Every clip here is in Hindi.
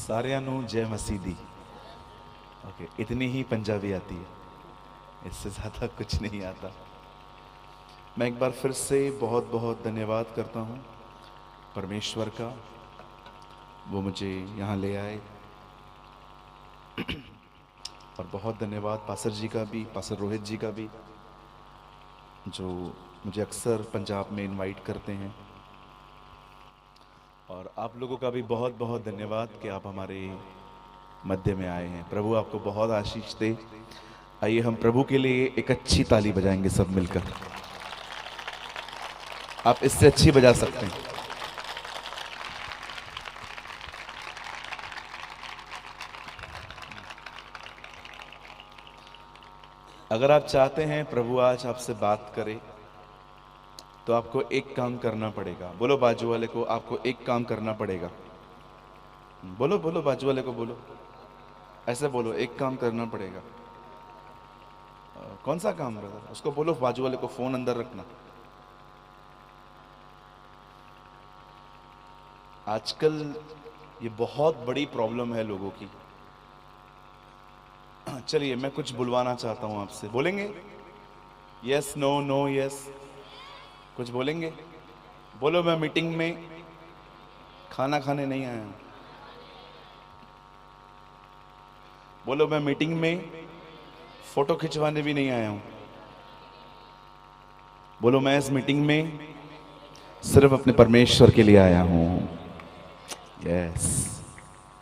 सारियां नू जय मसीह दी। ओके, इतनी ही पंजाबी आती है, इससे ज़्यादा कुछ नहीं आता। मैं एक बार फिर से बहुत बहुत धन्यवाद करता हूँ परमेश्वर का, वो मुझे यहाँ ले आए। और बहुत धन्यवाद पासर जी का भी, पासर रोहित जी का भी, जो मुझे अक्सर पंजाब में इनवाइट करते हैं। और आप लोगों का भी बहुत बहुत धन्यवाद कि आप हमारे मध्य में आए हैं। प्रभु आपको बहुत आशीष दे। आइए हम प्रभु के लिए एक अच्छी ताली बजाएंगे सब मिलकर। आप इससे अच्छी बजा सकते हैं। अगर आप चाहते हैं प्रभु आज आपसे बात करे, तो आपको एक काम करना पड़ेगा। बोलो बाजू वाले को, आपको एक काम करना पड़ेगा। बोलो बोलो, बाजू वाले को बोलो, ऐसे बोलो, एक काम करना पड़ेगा। कौन सा काम ब्रदर? उसको बोलो बाजू वाले को फोन अंदर रखना। आजकल ये बहुत बड़ी प्रॉब्लम है लोगों की। चलिए मैं कुछ बुलवाना चाहता हूं आपसे, बोलेंगे? यस, नो, नो, यस, कुछ बोलेंगे? बोलो मैं मीटिंग में खाना खाने नहीं आया हूं। बोलो मैं मीटिंग में फोटो खिंचवाने भी नहीं आया हूं। बोलो मैं इस मीटिंग में सिर्फ अपने परमेश्वर के लिए आया हूं। यस,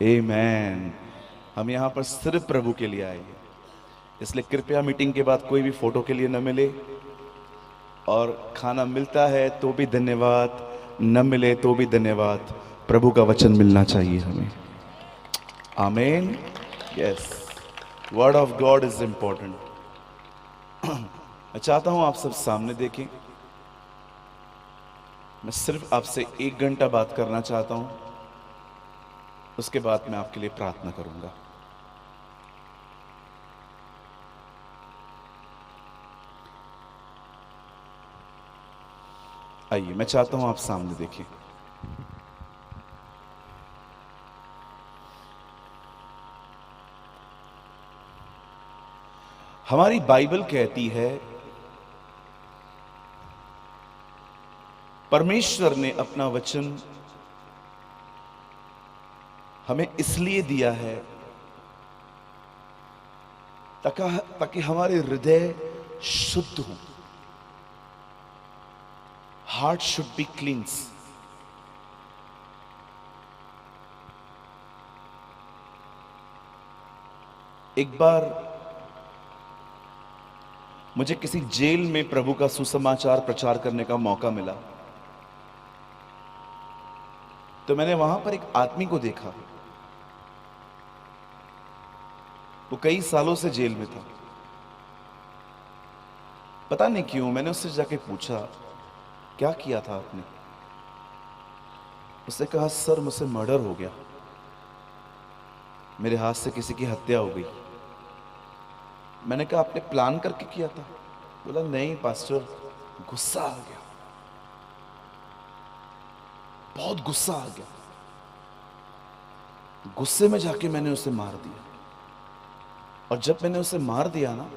आमेन। हम यहां पर सिर्फ प्रभु के लिए आए हैं। इसलिए कृपया मीटिंग के बाद कोई भी फोटो के लिए न मिले, और खाना मिलता है तो भी धन्यवाद, न मिले तो भी धन्यवाद। प्रभु का वचन मिलना चाहिए हमें। आमीन। Yes, word of God is important. मैं चाहता हूं आप सब सामने देखें। मैं सिर्फ आपसे 1 घंटा बात करना चाहता हूं, उसके बाद मैं आपके लिए प्रार्थना करूंगा। आइए, मैं चाहता हूं आप सामने देखें। हमारी बाइबल कहती है परमेश्वर ने अपना वचन हमें इसलिए दिया है ताकि हमारे हृदय शुद्ध हो। Heart should be क्लींस। एक बार मुझे किसी जेल में प्रभु का सुसमाचार प्रचार करने का मौका मिला, तो मैंने वहां पर एक आदमी को देखा। वो कई सालों से जेल में था। पता नहीं क्यों मैंने उससे जाके पूछा, क्या किया था आपने? उसने कहा, सर मुझसे मर्डर हो गया, मेरे हाथ से किसी की हत्या हो गई। मैंने कहा, आपने प्लान करके किया था? बोला, नहीं पास्टर, गुस्सा आ गया, बहुत गुस्सा आ गया, गुस्से में जाके मैंने उसे मार दिया। और जब मैंने उसे मार दिया ना,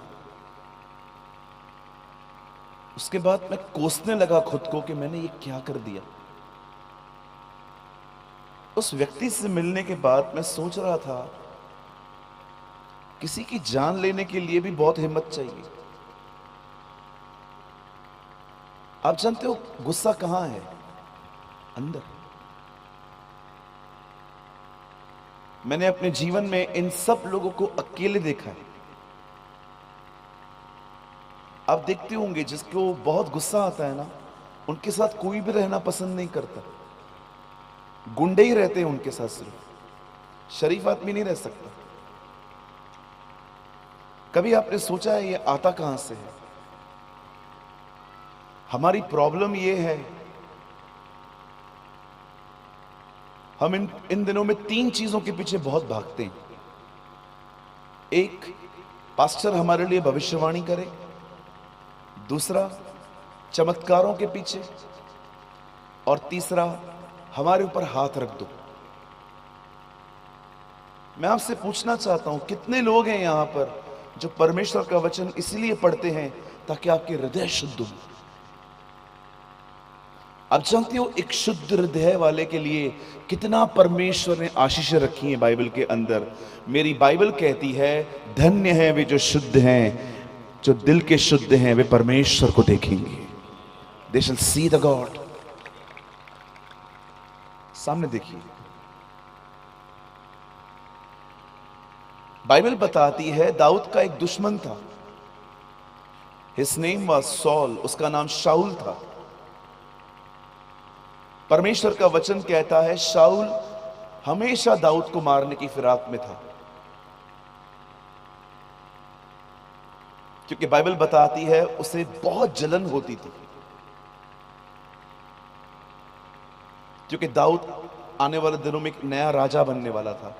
उसके बाद मैं कोसने लगा खुद को कि मैंने ये क्या कर दिया। उस व्यक्ति से मिलने के बाद मैं सोच रहा था, किसी की जान लेने के लिए भी बहुत हिम्मत चाहिए। आप जानते हो गुस्सा कहां है? अंदर। मैंने अपने जीवन में इन सब लोगों को अकेले देखा है। आप देखते होंगे जिसको बहुत गुस्सा आता है ना, उनके साथ कोई भी रहना पसंद नहीं करता। गुंडे ही रहते हैं उनके साथ, सिर्फ शरीफ आदमी नहीं रह सकता। कभी आपने सोचा है ये आता कहां से है? हमारी प्रॉब्लम ये है, हम इन दिनों में 3 चीजों के पीछे बहुत भागते हैं। एक, पास्टर हमारे लिए भविष्यवाणी करे। दूसरा, चमत्कारों के पीछे। और तीसरा, हमारे ऊपर हाथ रख दो। मैं आपसे पूछना चाहता हूं, कितने लोग हैं यहां पर जो परमेश्वर का वचन इसलिए पढ़ते हैं ताकि आपके हृदय शुद्ध हो। आप जानते हो एक शुद्ध हृदय वाले के लिए कितना परमेश्वर ने आशीष रखी है बाइबल के अंदर। मेरी बाइबल कहती है, धन्य है वे जो शुद्ध हैं, जो दिल के शुद्ध हैं, वे परमेश्वर को देखेंगे। दे शैल सी द गॉड। सामने देखिए, बाइबल बताती है दाऊद का एक दुश्मन था। हिज नेम वाज सॉल, उसका नाम शाऊल था। परमेश्वर का वचन कहता है शाऊल हमेशा दाऊद को मारने की फिराक में था, क्योंकि बाइबल बताती है उसे बहुत जलन होती थी, क्योंकि दाऊद आने वाले दिनों में एक नया राजा बनने वाला था।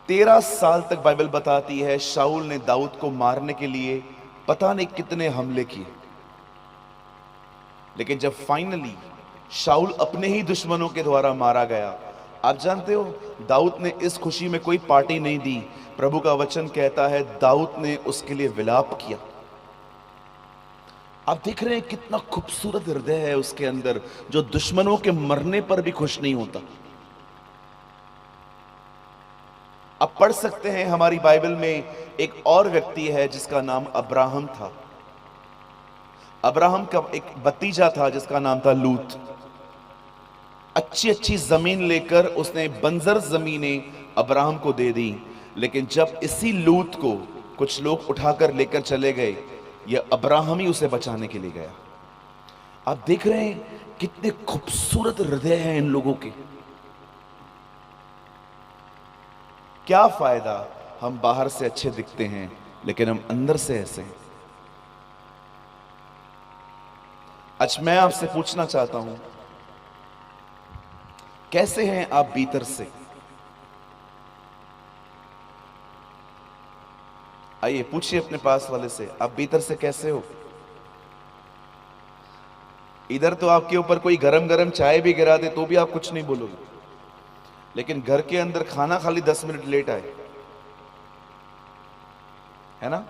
13 साल तक बाइबल बताती है शाऊल ने दाऊद को मारने के लिए पता नहीं कितने हमले किए, लेकिन जब फाइनली शाऊल अपने ही दुश्मनों के द्वारा मारा गया, आप जानते हो दाऊद ने इस खुशी में कोई पार्टी नहीं दी। प्रभु का वचन कहता है दाऊद ने उसके लिए विलाप किया। आप देख रहे हैं कितना खूबसूरत हृदय है उसके अंदर, जो दुश्मनों के मरने पर भी खुश नहीं होता। आप पढ़ सकते हैं हमारी बाइबल में एक और व्यक्ति है जिसका नाम अब्राहम था। अब्राहम का एक भतीजा था जिसका नाम था लूत। अच्छी अच्छी जमीन लेकर उसने बंजर जमीनें अब्राहम को दे दी, लेकिन जब इसी लूत को कुछ लोग उठाकर लेकर चले गए, यह अब्राहम ही उसे बचाने के लिए गया। आप देख रहे हैं कितने खूबसूरत हृदय हैं इन लोगों के। क्या फायदा हम बाहर से अच्छे दिखते हैं लेकिन हम अंदर से ऐसे हैं। आज मैं आपसे पूछना चाहता हूं, कैसे हैं आप भीतर से? आइए पूछिए अपने पास वाले से, आप भीतर से कैसे हो? इधर तो आपके ऊपर कोई गरम गरम चाय भी गिरा दे तो भी आप कुछ नहीं बोलोगे, लेकिन घर के अंदर खाना खाली 10 मिनट लेट आए, है ना?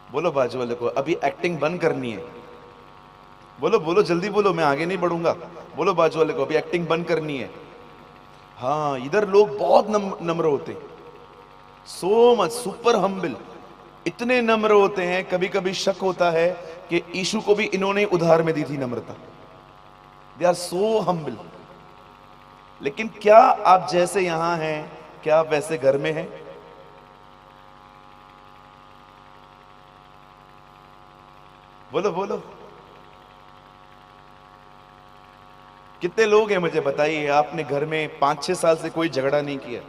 बोलो बाजू वाले को, अभी एक्टिंग बंद करनी है। बोलो बोलो जल्दी बोलो, मैं आगे नहीं बढ़ूंगा। बोलो बाजू वाले को, अभी एक्टिंग बंद करनी है। हाँ, इधर लोग बहुत नम्र होते हैं, सो मच सुपर हम्बल, इतने नम्र होते हैं। कभी कभी शक होता है कि यीशु को भी इन्होंने उधार में दी थी नम्रता। They are so humble. लेकिन क्या आप जैसे यहां हैं, क्या आप वैसे घर में हैं? बोलो बोलो, कितने लोग हैं मुझे बताइए, आपने घर में 5-6 साल से कोई झगड़ा नहीं किया?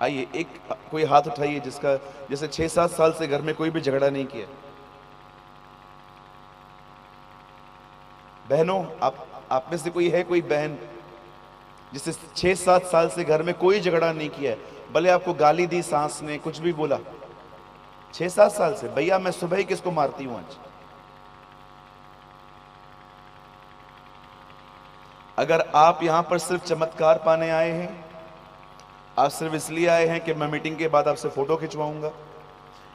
आइए एक कोई हाथ उठाइए जिसका जैसे 6-7 साल से घर में कोई भी झगड़ा नहीं किया। बहनों, आप में से कोई है कोई बहन जिसे 6-7 साल से घर में कोई झगड़ा नहीं किया है? भले आपको गाली दी, सास ने कुछ भी बोला, 6-7 साल से, भैया मैं सुबह ही किसको मारती हूं आज। अगर आप यहां पर सिर्फ चमत्कार पाने आए हैं, आप सिर्फ इसलिए आए हैं कि मैं मीटिंग के बाद आपसे फोटो खिंचवाऊंगा,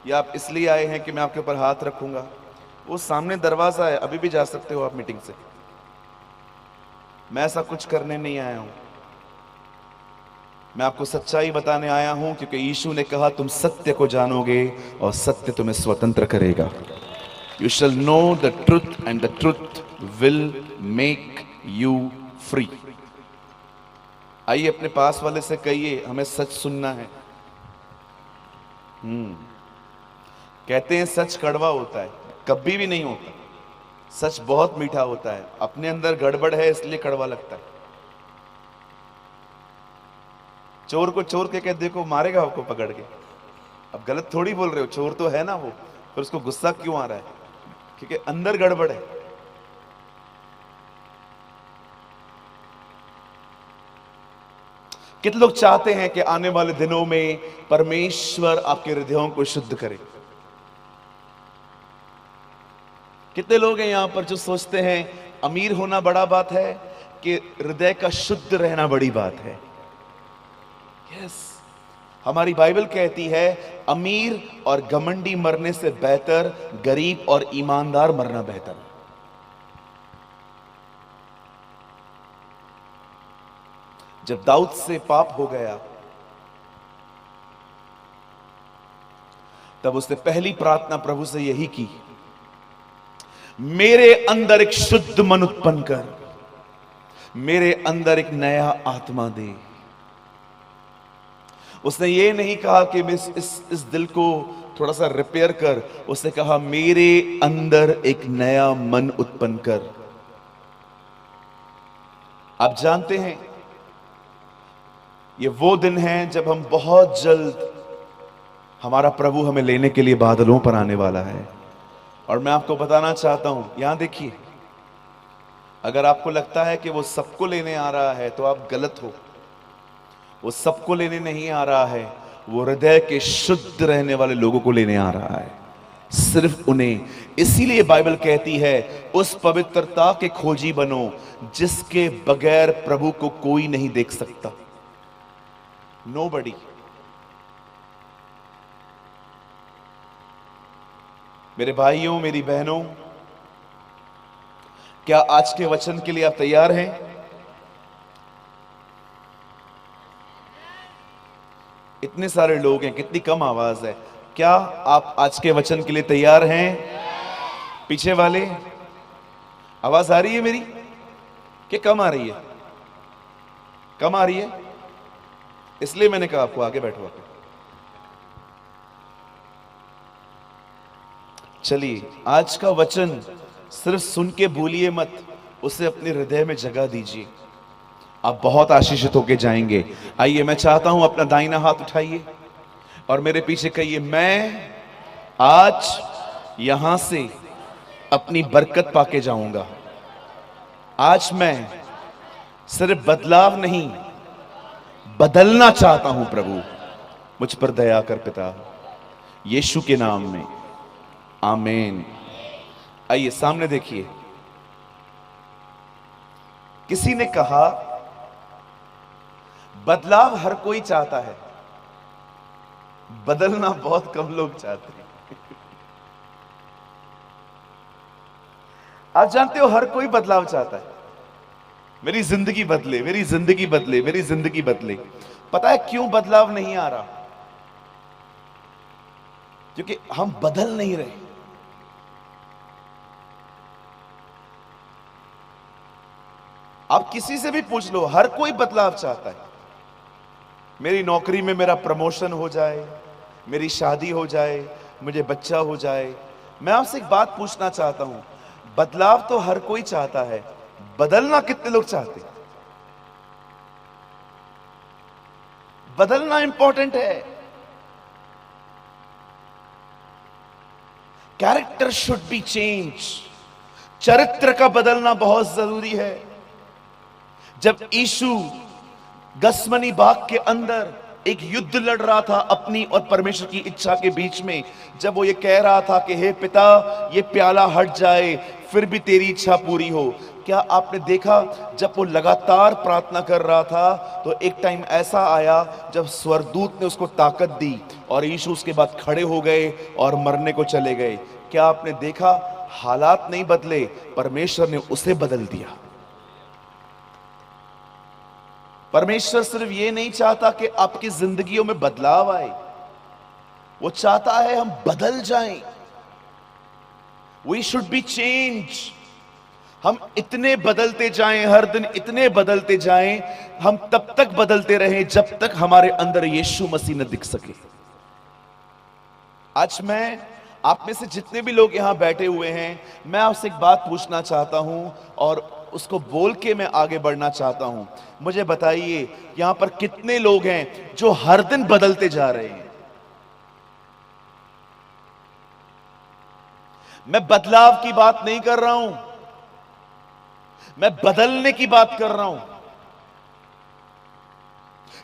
या आप इसलिए आए हैं कि मैं आपके ऊपर हाथ रखूंगा, वो सामने दरवाजा है, अभी भी जा सकते हो आप मीटिंग से। मैं ऐसा कुछ करने नहीं आया हूं, मैं आपको सच्चाई बताने आया हूं, क्योंकि यीशु ने कहा तुम सत्य को जानोगे और सत्य तुम्हें स्वतंत्र करेगा। You shall know the truth and the truth will make you free. आइए अपने पास वाले से कहिए, हमें सच सुनना है। कहते हैं सच कड़वा होता है, कभी भी नहीं होता। सच बहुत मीठा होता है, अपने अंदर गड़बड़ है इसलिए कड़वा लगता है। चोर को चोर के कह देखो, मारेगा आपको पकड़ के। अब गलत थोड़ी बोल रहे हो, चोर तो है ना वो, पर उसको गुस्सा क्यों आ रहा है? क्योंकि अंदर गड़बड़ है। कितने लोग चाहते हैं कि आने वाले दिनों में परमेश्वर आपके हृदयों को शुद्ध करे? कितने लोग हैं यहां पर जो सोचते हैं अमीर होना बड़ा बात है कि हृदय का शुद्ध रहना बड़ी बात है? यस, हमारी बाइबल कहती है अमीर और घमंडी मरने से बेहतर गरीब और ईमानदार मरना बेहतर है। जब दाऊद से पाप हो गया, तब उसने पहली प्रार्थना प्रभु से यही की, मेरे अंदर एक शुद्ध मन उत्पन्न कर, मेरे अंदर एक नया आत्मा दे। उसने ये नहीं कहा कि मैं इस दिल को थोड़ा सा रिपेयर कर, उसने कहा मेरे अंदर एक नया मन उत्पन्न कर। आप जानते हैं ये वो दिन है जब हम बहुत जल्द हमारा प्रभु हमें लेने के लिए बादलों पर आने वाला है। और मैं आपको बताना चाहता हूं, यहां देखिए, अगर आपको लगता है कि वो सबको लेने आ रहा है तो आप गलत हो। वो सबको लेने नहीं आ रहा है, वो हृदय के शुद्ध रहने वाले लोगों को लेने आ रहा है, सिर्फ उन्हें। इसीलिए बाइबल कहती है उस पवित्रता के खोजी बनो जिसके बगैर प्रभु को कोई नहीं देख सकता। नोबडी। मेरे भाइयों, मेरी बहनों, क्या आज के वचन के लिए आप तैयार हैं? इतने सारे लोग हैं, कितनी कम आवाज है। क्या आप आज के वचन के लिए तैयार हैं? पीछे वाले, आवाज आ रही है मेरी कि कम आ रही है? कम आ रही है, इसलिए मैंने कहा आपको आगे बैठो। चलिए, आज का वचन सिर्फ सुन के भूलिए मत, उसे अपने हृदय में जगह दीजिए, आप बहुत आशीषित होके जाएंगे। आइए, मैं चाहता हूं अपना दाहिना हाथ उठाइए और मेरे पीछे कहिए, मैं आज यहां से अपनी बरकत पाके जाऊंगा। आज मैं सिर्फ बदलाव नहीं, बदलना चाहता हूं। प्रभु मुझ पर दया कर पिता, यीशु के नाम में, आमीन। आइए सामने देखिए। किसी ने कहा बदलाव हर कोई चाहता है, बदलना बहुत कम लोग चाहते हैं। आप जानते हो, हर कोई बदलाव चाहता है, मेरी जिंदगी बदले, मेरी जिंदगी बदले, मेरी जिंदगी बदले। पता है क्यों बदलाव नहीं आ रहा? क्योंकि हम बदल नहीं रहे। आप किसी से भी पूछ लो, हर कोई बदलाव चाहता है। मेरी नौकरी में मेरा प्रमोशन हो जाए, मेरी शादी हो जाए, मुझे बच्चा हो जाए। मैं आपसे एक बात पूछना चाहता हूं, बदलाव तो हर कोई चाहता है, बदलना कितने लोग चाहते हैं? बदलना इंपॉर्टेंट है। Character should be change. चरित्र का बदलना बहुत जरूरी है। जब यीशु गसमनी बाग के अंदर एक युद्ध लड़ रहा था अपनी और परमेश्वर की इच्छा के बीच में, जब वो ये कह रहा था कि हे पिता, ये प्याला हट जाए फिर भी तेरी इच्छा पूरी हो, क्या आपने देखा जब वो लगातार प्रार्थना कर रहा था तो एक टाइम ऐसा आया जब स्वर्गदूत ने उसको ताकत दी और यीशु उसके बाद खड़े हो गए और मरने को चले गए। क्या आपने देखा? हालात नहीं बदले, परमेश्वर ने उसे बदल दिया। परमेश्वर सिर्फ ये नहीं चाहता कि आपकी जिंदगियों में बदलाव आए, वो चाहता है हम बदल जाएं। We should be change. हम इतने बदलते जाएं, हर दिन इतने बदलते जाएं, हम तब तक बदलते रहें जब तक हमारे अंदर यीशु मसीह न दिख सके। आज मैं आप में से जितने भी लोग यहां बैठे हुए हैं, मैं आपसे एक बात पूछना चाहता हूं और उसको बोल के मैं आगे बढ़ना चाहता हूं। मुझे बताइए, यहां पर कितने लोग हैं जो हर दिन बदलते जा रहे हैं? मैं बदलाव की बात नहीं कर रहा हूं, मैं बदलने की बात कर रहा हूं।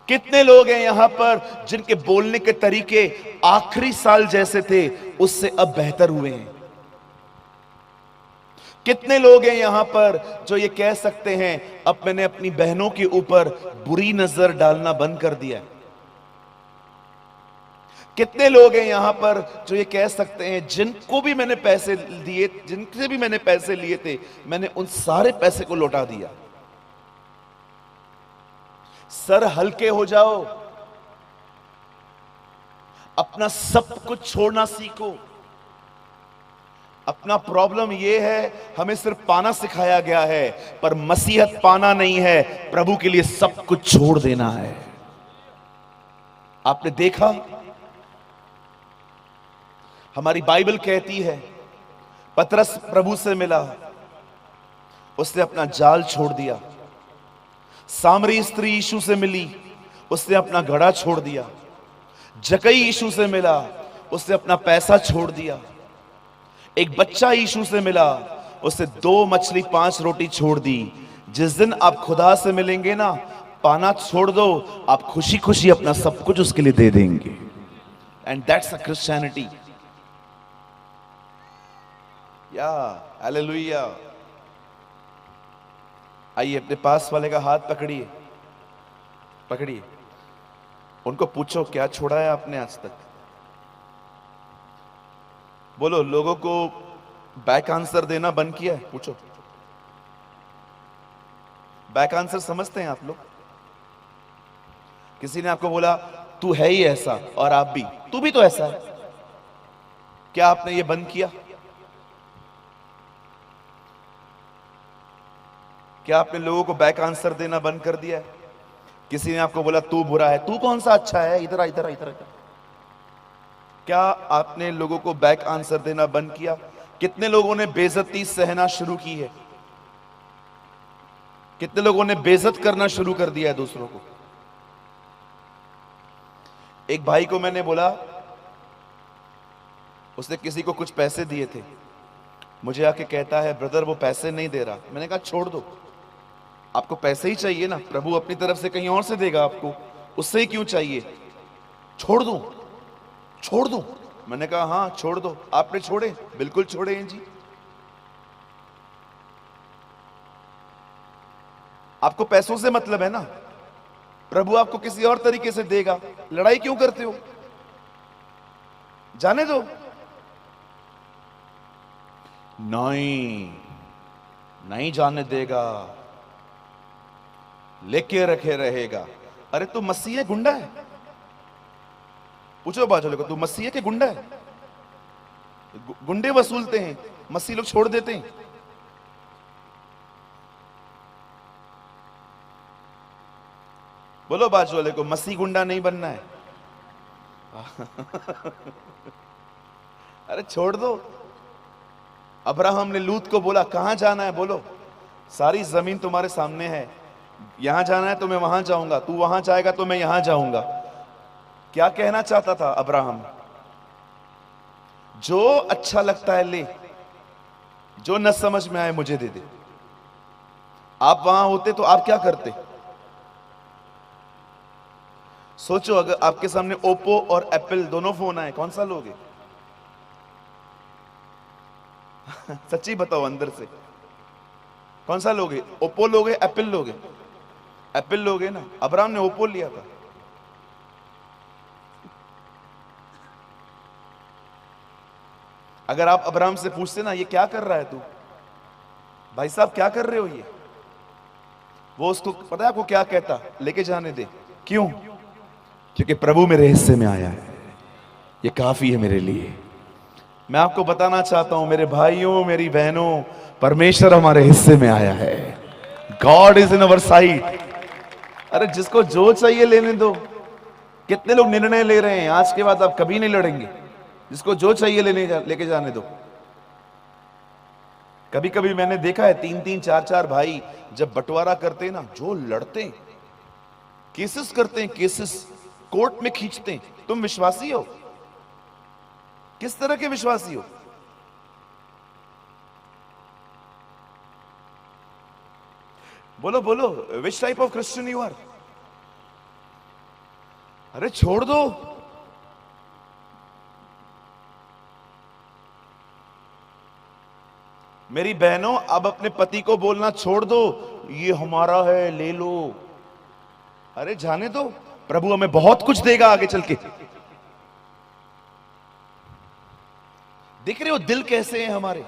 कितने लोग हैं यहां पर जिनके बोलने के तरीके आखिरी साल जैसे थे, उससे अब बेहतर हुए हैं? कितने लोग हैं यहां पर जो ये कह सकते हैं, अब मैंने अपनी बहनों के ऊपर बुरी नजर डालना बंद कर दिया है? कितने लोग हैं यहां पर जो ये कह सकते हैं, जिनको भी मैंने पैसे दिए, जिनसे भी मैंने पैसे लिए थे, मैंने उन सारे पैसे को लौटा दिया। सर हल्के हो जाओ, अपना सब कुछ छोड़ना सीखो। अपना प्रॉब्लम यह है, हमें सिर्फ पाना सिखाया गया है, पर मसीहत पाना नहीं है, प्रभु के लिए सब कुछ छोड़ देना है। आपने देखा, हमारी बाइबल कहती है पतरस प्रभु से मिला, उसने अपना जाल छोड़ दिया। सामरी स्त्री यीशु से मिली, उसने अपना घड़ा छोड़ दिया। जकई यीशु से मिला, उसने अपना पैसा छोड़ दिया। एक बच्चा यीशु से मिला, उसने 2 मछली 5 रोटी छोड़ दी। जिस दिन आप खुदा से मिलेंगे ना, पाना छोड़ दो, आप खुशी खुशी अपना सब कुछ उसके लिए दे देंगे। And that's a Christianity. या हालेलुया। आइए अपने पास वाले का हाथ पकड़िए, पकड़िए, उनको पूछो क्या छोड़ा है आपने आज तक। बोलो, लोगों को बैक आंसर देना बंद किया है? पूछो। बैक आंसर समझते हैं आप लोग? किसी ने आपको बोला तू है ही ऐसा, और आप भी, तू भी तो ऐसा है, क्या आपने ये बंद किया? क्या आपने लोगों को बैक आंसर देना बंद कर दिया है? किसी ने आपको बोला तू बुरा है, तू कौन सा अच्छा है, इधर इधर इधर। क्या आपने लोगों को बैक आंसर देना बंद किया? कितने लोगों ने बेइज्जती सहना शुरू की है? कितने लोगों ने बेइज्जत करना शुरू कर दिया है दूसरों को? एक भाई को मैंने बोला, उसने किसी को कुछ पैसे दिए थे, मुझे आके कहता है ब्रदर वो पैसे नहीं दे रहा। मैंने कहा छोड़ दो, आपको पैसे ही चाहिए ना, प्रभु अपनी तरफ से कहीं और से देगा आपको, उससे ही क्यों चाहिए? छोड़ दूं, छोड़ दूं? मैंने कहा हाँ छोड़ दो। आपने छोड़े? बिल्कुल छोड़े हैं जी। आपको पैसों से मतलब है ना, प्रभु आपको किसी और तरीके से देगा, लड़ाई क्यों करते हो? जाने दो। नहीं, नहीं जाने देगा, लेके रखे रहेगा। अरे तू मसीह है गुंडा है? पूछो बाजू को, तू मसीह है कि गुंडा है? गुंडे वसूलते हैं, मसीह लोग छोड़ देते हैं। बोलो बाजू वाले को, मसीह गुंडा नहीं बनना है। अरे छोड़ दो। अब्राहम ने लूत को बोला कहां जाना है? बोलो, सारी जमीन तुम्हारे सामने है, यहां जाना है तो मैं वहां जाऊंगा, तू वहां जाएगा तो मैं यहां जाऊंगा। क्या कहना चाहता था अब्राहम? जो अच्छा लगता है ले, जो न समझ में आए मुझे दे दे। आप वहां होते तो आप क्या करते? सोचो, अगर आपके सामने ओप्पो और एप्पल दोनों फोन आए, कौन सा लोगे? सच्ची बताओ अंदर से, कौन सा लोगे? ओप्पो लोगे, एप्पल लोगे? एप्पल लोगे ना। अब्राहम ने ओप्पो लिया था। अगर आप अब्राहम से पूछते ना ये क्या कर रहा है तू, भाई साहब क्या कर रहे हो ये, वो उसको पता है आपको क्या कहता? लेके जाने दे। क्यों? क्योंकि प्रभु मेरे हिस्से में आया है, ये काफी है मेरे लिए। मैं आपको बताना चाहता हूं मेरे भाइयों, मेरी बहनों, परमेश्वर हमारे हिस्से में आया है। God is in our side. अरे जिसको जो चाहिए लेने दो। कितने लोग निर्णय ले रहे हैं आज के बाद आप कभी नहीं लड़ेंगे, जिसको जो चाहिए लेके जाने दो। कभी कभी मैंने देखा है 3-3, 4-4 भाई जब बंटवारा करते हैं ना, जो लड़ते हैं, केसेस करते हैं, केसेस कोर्ट में खींचते हैं। तुम विश्वासी हो? किस तरह के विश्वासी हो? बोलो बोलो, which type of Christian you are? अरे छोड़ दो। मेरी बहनों, अब अपने पति को बोलना छोड़ दो ये हमारा है ले लो। अरे जाने दो, प्रभु हमें बहुत कुछ देगा आगे चल के। देख रहे हो दिल कैसे हैं हमारे।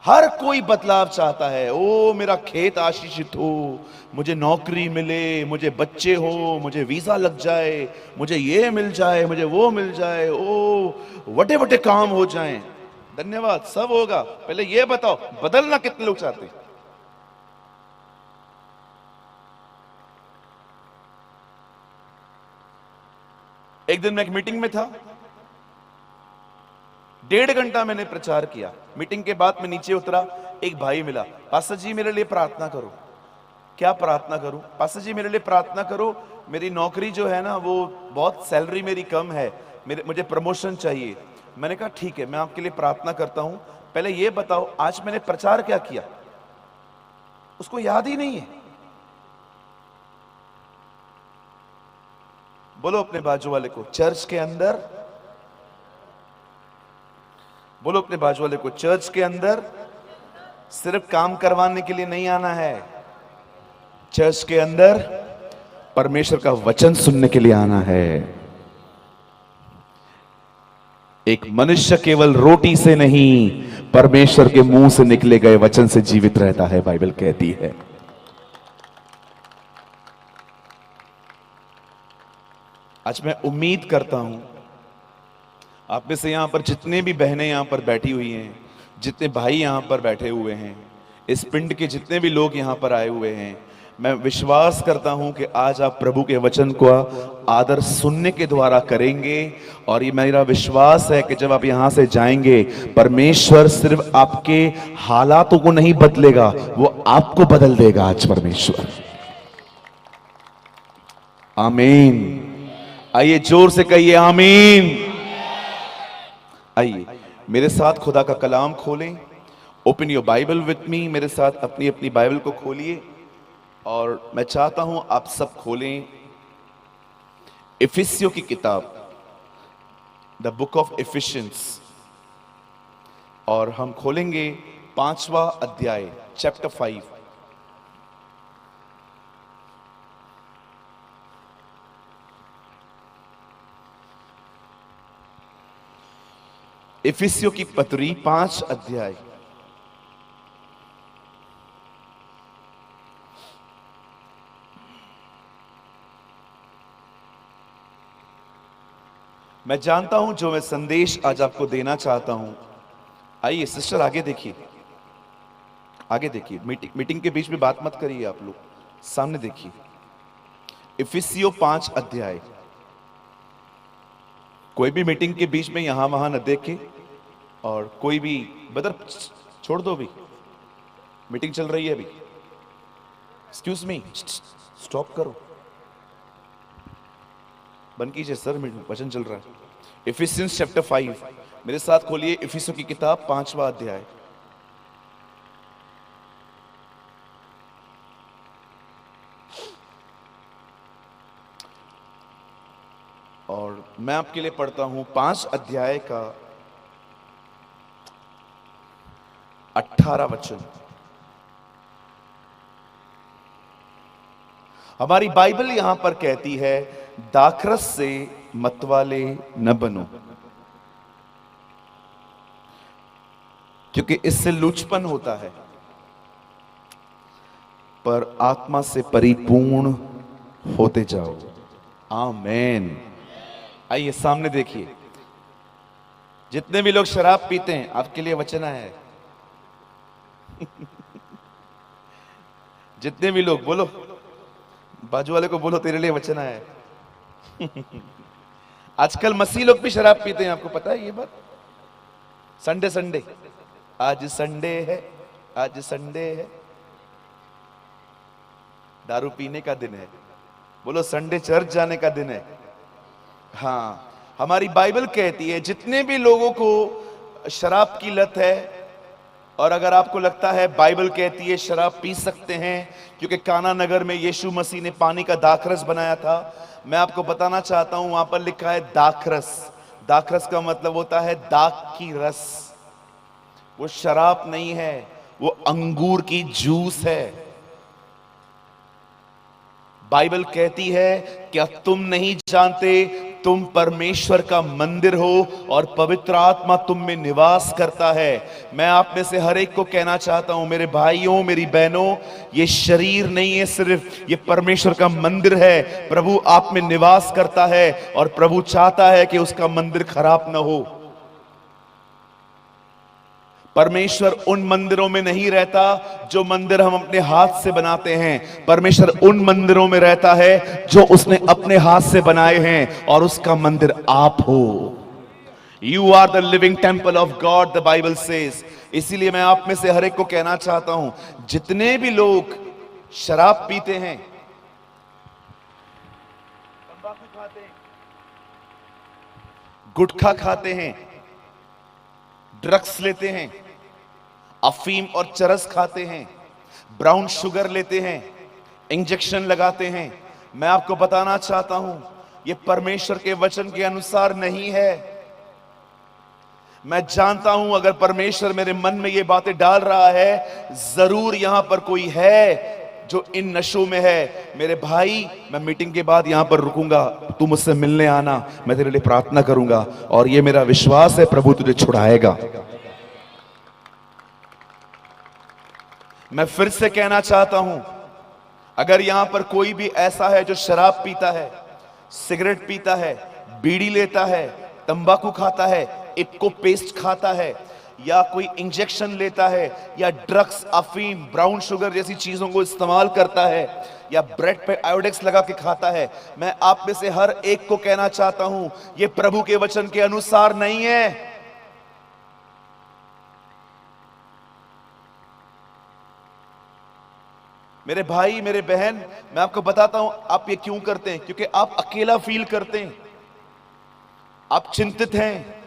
हर कोई बदलाव चाहता है। ओ मेरा खेत आशीषित हो, मुझे नौकरी मिले, मुझे बच्चे हो, मुझे वीजा लग जाए, मुझे ये मिल जाए, मुझे वो मिल जाए, ओ वटे वटे काम हो जाएं। धन्यवाद, सब होगा। पहले ये बताओ बदलना कितने लोग चाहते हैं? एक दिन मैं एक मीटिंग में था, 1.5 घंटा मैंने प्रचार किया। मीटिंग के बाद मैं नीचे उतरा, एक भाई मिला, पास्टर जी मेरे लिए प्रार्थना करो। क्या प्रार्थना करूं? पास्टर जी मेरे लिए प्रार्थना करो, मेरी नौकरी जो है ना वो बहुत सैलरी मेरी कम है, मुझे प्रमोशन चाहिए। मैंने कहा ठीक है, मैं आपके लिए प्रार्थना करता हूं, पहले ये बताओ आज मैंने प्रचार क्या किया? उसको याद ही नहीं है। बोलो अपने बाजू वाले को, चर्च के अंदर, बोलो अपने बाजू वाले को, चर्च के अंदर सिर्फ काम करवाने के लिए नहीं आना है, चर्च के अंदर परमेश्वर का वचन सुनने के लिए आना है। एक मनुष्य केवल रोटी से नहीं, परमेश्वर के मुंह से निकले गए वचन से जीवित रहता है, बाइबल कहती है। आज मैं उम्मीद करता हूं आप में से यहां पर जितने भी बहनें यहां पर बैठी हुई हैं, जितने भाई यहां पर बैठे हुए हैं, इस पिंड के जितने भी लोग यहां पर आए हुए हैं, मैं विश्वास करता हूं कि आज आप प्रभु के वचन को आदर सुनने के द्वारा करेंगे। और ये मेरा विश्वास है कि जब आप यहां से जाएंगे, परमेश्वर सिर्फ आपके हालातों को नहीं बदलेगा, वो आपको बदल देगा आज परमेश्वर। आमीन। आइए जोर से कहिए आमीन। आइए मेरे साथ खुदा का कलाम खोलें। Open your Bible with me. मेरे साथ अपनी अपनी बाइबल को खोलिए और मैं चाहता हूं आप सब खोलें इफिसियों की किताब, द बुक ऑफ इफिशियंस, और हम खोलेंगे 5वां अध्याय, चैप्टर 5। इफिसियों की पत्री 5 अध्याय। मैं जानता हूं जो मैं संदेश आज आपको देना चाहता हूं। आइए सिस्टर आगे देखिए, आगे देखिए। मीटिंग के बीच में बात मत करिए, आप लोग सामने देखिए। इफिसियों 5 अध्याय। कोई भी मीटिंग के बीच में यहां वहां न देखे, और कोई भी बदर छोड़ दो, भी मीटिंग चल रही है अभी। एक्सक्यूज मी, स्टॉप करो, बंद कीजिए सर, वचन चल रहा है। इफिसियंस चैप्टर 5, मेरे साथ खोलिए इफिसियों की किताब 5वां अध्याय। और मैं आपके लिए पढ़ता हूं 5 अध्याय का 18 वचन। हमारी बाइबल यहां पर कहती है, दाखरस से मतवाले न बनो, क्योंकि इससे लुचपन होता है, पर आत्मा से परिपूर्ण होते जाओ। आमीन। आइए सामने देखिए। जितने भी लोग शराब पीते हैं, आपके लिए वचन है। जितने भी लोग, बोलो बाजू वाले को, बोलो तेरे लिए वचन है। आजकल मसीह लोग भी शराब पीते हैं, आपको पता है ये बात? संडे संडे, आज संडे है, आज संडे है, दारू पीने का दिन है। बोलो संडे चर्च जाने का दिन है। हाँ, हमारी बाइबल कहती है जितने भी लोगों को शराब की लत है, और अगर आपको लगता है बाइबल कहती है शराब पी सकते हैं क्योंकि काना नगर में यीशु मसीह ने पानी का दाखरस बनाया था, मैं आपको बताना चाहता हूं वहां पर लिखा है दाखरस। दाखरस का मतलब होता है दाख की रस। वो शराब नहीं है, वो अंगूर की जूस है। बाइबल कहती है क्या तुम नहीं जानते तुम परमेश्वर का मंदिर हो और पवित्र आत्मा तुम में निवास करता है। मैं आप में से हर एक को कहना चाहता हूं, मेरे भाइयों मेरी बहनों, ये शरीर नहीं है सिर्फ, ये परमेश्वर का मंदिर है। प्रभु आप में निवास करता है और प्रभु चाहता है कि उसका मंदिर खराब ना हो। परमेश्वर उन मंदिरों में नहीं रहता जो मंदिर हम अपने हाथ से बनाते हैं। परमेश्वर उन मंदिरों में रहता है जो उसने अपने हाथ से बनाए हैं, और उसका मंदिर आप हो। You are the living temple of God, the Bible says. इसीलिए मैं आप में से हर एक को कहना चाहता हूं, जितने भी लोग शराब पीते हैं, तंबाकू खाते हैं, गुटखा खाते हैं, ड्रग्स लेते हैं, अफीम और चरस खाते हैं, ब्राउन शुगर लेते हैं, इंजेक्शन लगाते हैं, मैं आपको बताना चाहता हूं, यह परमेश्वर के वचन के अनुसार नहीं है। मैं जानता हूं अगर परमेश्वर मेरे मन में ये बातें डाल रहा है, जरूर यहां पर कोई है जो इन नशों में है। मेरे भाई, मैं मीटिंग के बाद यहां पर रुकूंगा, तू मुझसे मिलने आना, मैं तेरे लिए प्रार्थना करूंगा, और ये मेरा विश्वास है प्रभु तुझे छुड़ाएगा। मैं फिर से कहना चाहता हूं, अगर यहां पर कोई भी ऐसा है जो शराब पीता है, सिगरेट पीता है, बीड़ी लेता है, तंबाकू खाता है, इक्को पेस्ट खाता है, या कोई इंजेक्शन लेता है, या ड्रग्स, अफीम, ब्राउन शुगर जैसी चीजों को इस्तेमाल करता है, या ब्रेड पे आयोडेक्स लगा के खाता है, मैं आप में से हर एक को कहना चाहता हूं, यह प्रभु के वचन के अनुसार नहीं है। मेरे भाई मेरे बहन, मैं आपको बताता हूं आप ये क्यों करते हैं, क्योंकि आप अकेला फील करते हैं, आप चिंतित हैं,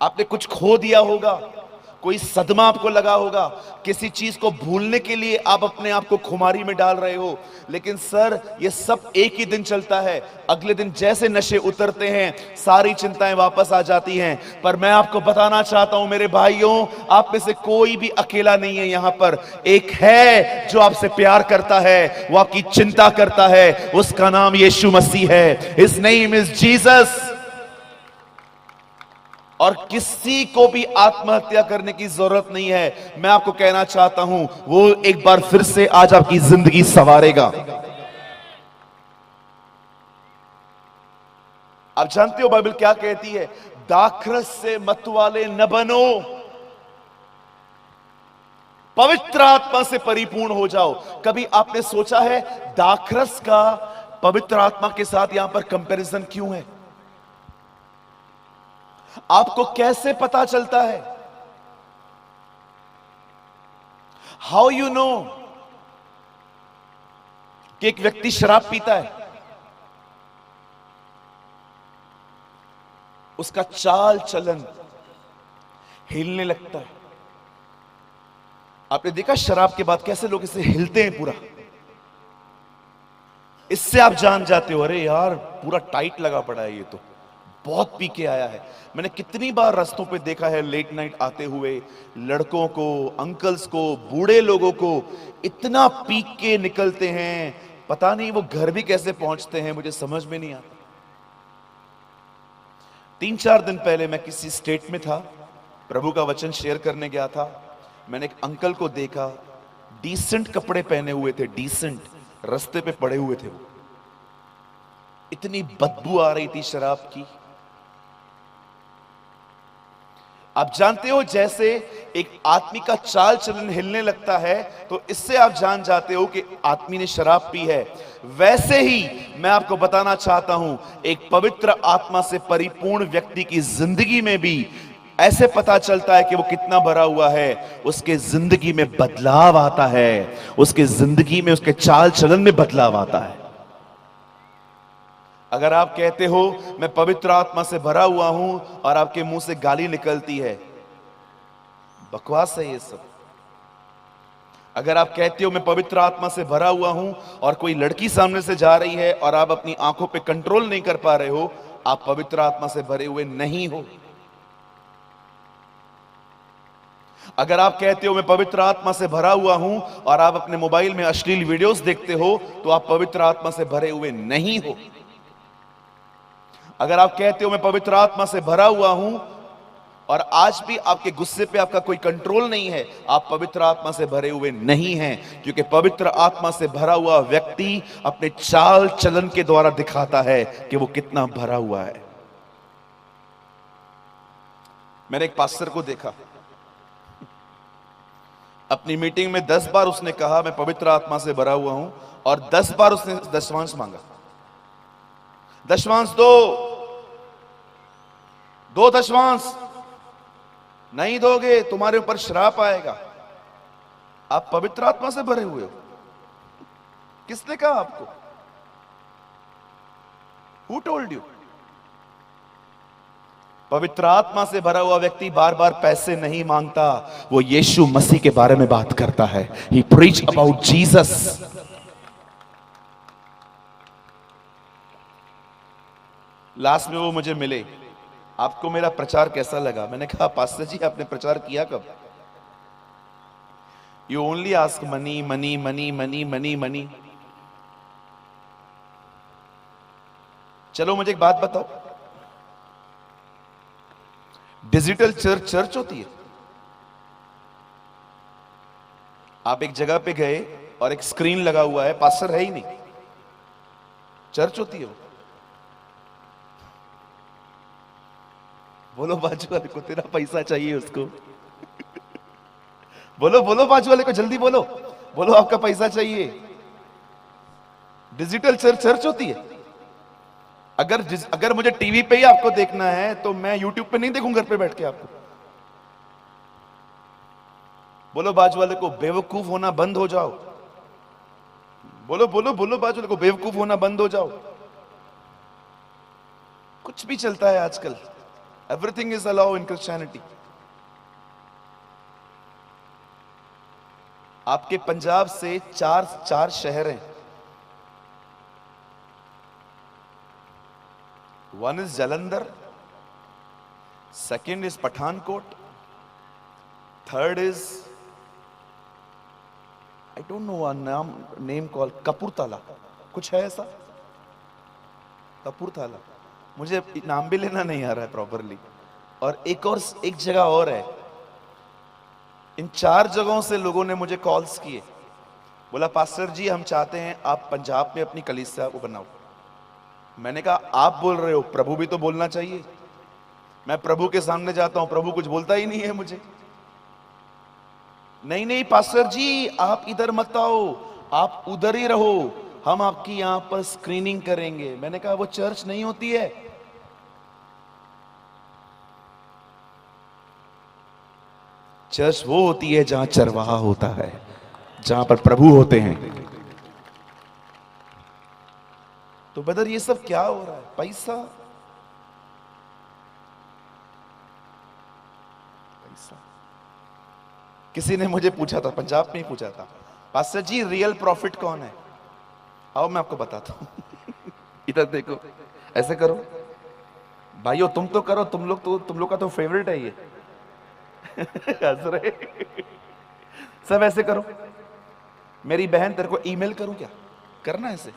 आपने कुछ खो दिया होगा, कोई सदमा आपको लगा होगा, किसी चीज को भूलने के लिए आप अपने आप को खुमारी में डाल रहे हो। लेकिन सर, ये सब एक ही दिन चलता है, अगले दिन जैसे नशे उतरते हैं सारी चिंताएं वापस आ जाती हैं। पर मैं आपको बताना चाहता हूं मेरे भाइयों, आप में से कोई भी अकेला नहीं है। यहां पर एक है जो आपसे प्यार करता है, वो आपकी चिंता करता है, उसका नाम यीशु मसीह है। His name is Jesus. और किसी को भी आत्महत्या करने की जरूरत नहीं है। मैं आपको कहना चाहता हूं, वो एक बार फिर से आज आपकी जिंदगी संवारेगा। आप जानते हो बाइबल क्या कहती है? दाखरस से मतवाले न बनो, पवित्र आत्मा से परिपूर्ण हो जाओ। कभी आपने सोचा है दाखरस का पवित्र आत्मा के साथ यहां पर कंपैरिजन क्यों है? आपको कैसे पता चलता है? हाउ यू नो कि एक व्यक्ति शराब पीता है? उसका चाल चलन हिलने लगता है। आपने देखा शराब के बाद कैसे लोग इसे हिलते हैं पूरा? इससे आप जान जाते हो, अरे यार पूरा टाइट लगा पड़ा है, ये तो बहुत पी के आया है। मैंने कितनी बार रास्तों पे देखा है लेट नाइट आते हुए लड़कों को, अंकल्स को, बूढ़े लोगों को, इतना पी के निकलते हैं, पता नहीं वो घर भी कैसे पहुंचते हैं, मुझे समझ में नहीं आता। 3-4 दिन पहले मैं किसी स्टेट में था, प्रभु का वचन शेयर करने गया था। मैंने एक अंकल को देखा, डिसेंट कपड़े पहने हुए थे, डिसेंट, रास्ते पे पड़े हुए थे। वो इतनी बदबू आ रही थी शराब की। आप जानते हो जैसे एक आदमी का चाल चलन हिलने लगता है तो इससे आप जान जाते हो कि आदमी ने शराब पी है। वैसे ही मैं आपको बताना चाहता हूं, एक पवित्र आत्मा से परिपूर्ण व्यक्ति की जिंदगी में भी ऐसे पता चलता है कि वो कितना भरा हुआ है। उसके जिंदगी में बदलाव आता है, उसके जिंदगी में, उसके चाल चलन में बदलाव आता है। अगर आप कहते हो मैं पवित्र आत्मा से भरा हुआ हूं और आपके मुंह से गाली निकलती है, बकवास है ये सब। अगर आप कहते हो मैं पवित्र आत्मा से भरा हुआ हूं और कोई लड़की सामने से जा रही है और आप अपनी आंखों पे कंट्रोल नहीं कर पा रहे हो, आप पवित्र आत्मा से भरे हुए नहीं हो। अगर आप कहते हो मैं पवित्र आत्मा से भरा हुआ हूं और आप अपने मोबाइल में अश्लील वीडियोस देखते हो, तो आप पवित्र आत्मा से भरे हुए नहीं हो। अगर आप कहते हो मैं पवित्र आत्मा से भरा हुआ हूं और आज भी आपके गुस्से पे आपका कोई कंट्रोल नहीं है, आप पवित्र आत्मा से भरे हुए नहीं हैं। क्योंकि पवित्र आत्मा से भरा हुआ व्यक्ति अपने चाल चलन के द्वारा दिखाता है कि वो कितना भरा हुआ है। मैंने एक पास्टर को देखा, अपनी मीटिंग में 10 बार उसने कहा मैं पवित्र आत्मा से भरा हुआ हूं, और 10 बार उसने दशमांश मांगा। दशमांश दो दशमांश नहीं दोगे तुम्हारे ऊपर श्राप आएगा। आप पवित्र आत्मा से भरे हुए हो? किसने कहा आपको? Who told you? पवित्र आत्मा से भरा हुआ व्यक्ति बार बार पैसे नहीं मांगता, वो यीशु मसीह के बारे में बात करता है। He preach about Jesus. Last में वो मुझे मिले, आपको मेरा प्रचार कैसा लगा? मैंने कहा पास्टर जी आपने प्रचार किया कब? You only ask money money money money money money. चलो मुझे एक बात बताओ, डिजिटल चर्च चर्च होती है? आप एक जगह पे गए और एक स्क्रीन लगा हुआ है, पास्टर है ही नहीं, चर्च होती है वो? बोलो बाजू वाले को, तेरा पैसा चाहिए उसको। बोलो बोलो बाजू वाले को, जल्दी बोलो, बोलो आपका पैसा चाहिए। डिजिटल चर्च चर्च होती है? अगर मुझे टीवी पे ही आपको देखना है तो मैं यूट्यूब पे नहीं देखूं घर पे बैठ के आपको। बोलो बाजू वाले को बेवकूफ होना बंद हो जाओ। बोलो बोलो बोलो बाजू वाले को बेवकूफ होना बंद हो जाओ। कुछ भी चलता है आजकल, everything is allow in Christianity. आपके पंजाब से चार शहर हैं। One is Jalandhar, second is Pathankot, third is I don't know name call Kapurthala, कुछ है ऐसा, कपूरथला, मुझे नाम भी लेना नहीं आ रहा है प्रॉपरली। और एक जगह और है। इन 4 जगहों से लोगों ने मुझे कॉल्स किए, बोला पास्टर जी हम चाहते हैं आप पंजाब में अपनी कलीसिया को बनाओ। मैंने कहा आप बोल रहे हो, प्रभु भी तो बोलना चाहिए। मैं प्रभु के सामने जाता हूं, प्रभु कुछ बोलता ही नहीं है मुझे। नहीं नहीं पास्टर जी आप इधर मत आओ, आप उधर ही रहो, हम आपकी यहां पर स्क्रीनिंग करेंगे। मैंने कहा वो चर्च नहीं होती है। चर्च वो होती है जहां चरवाहा होता है, जहां पर प्रभु होते हैं। तो ब्रदर ये सब क्या हो रहा है? पैसा पैसा। किसी ने मुझे पूछा था, पंजाब में ही पूछा था, पास्टर जी रियल प्रॉफिट कौन है? आओ मैं आपको बताता हूं। इधर देखो, ऐसे करो भाइयों, तुम तो करो, तुम लोग का तो फेवरेट है ये। हंस रहे। सब ऐसे करो। मेरी बहन तेरे को ईमेल करूं क्या? करना ऐसे,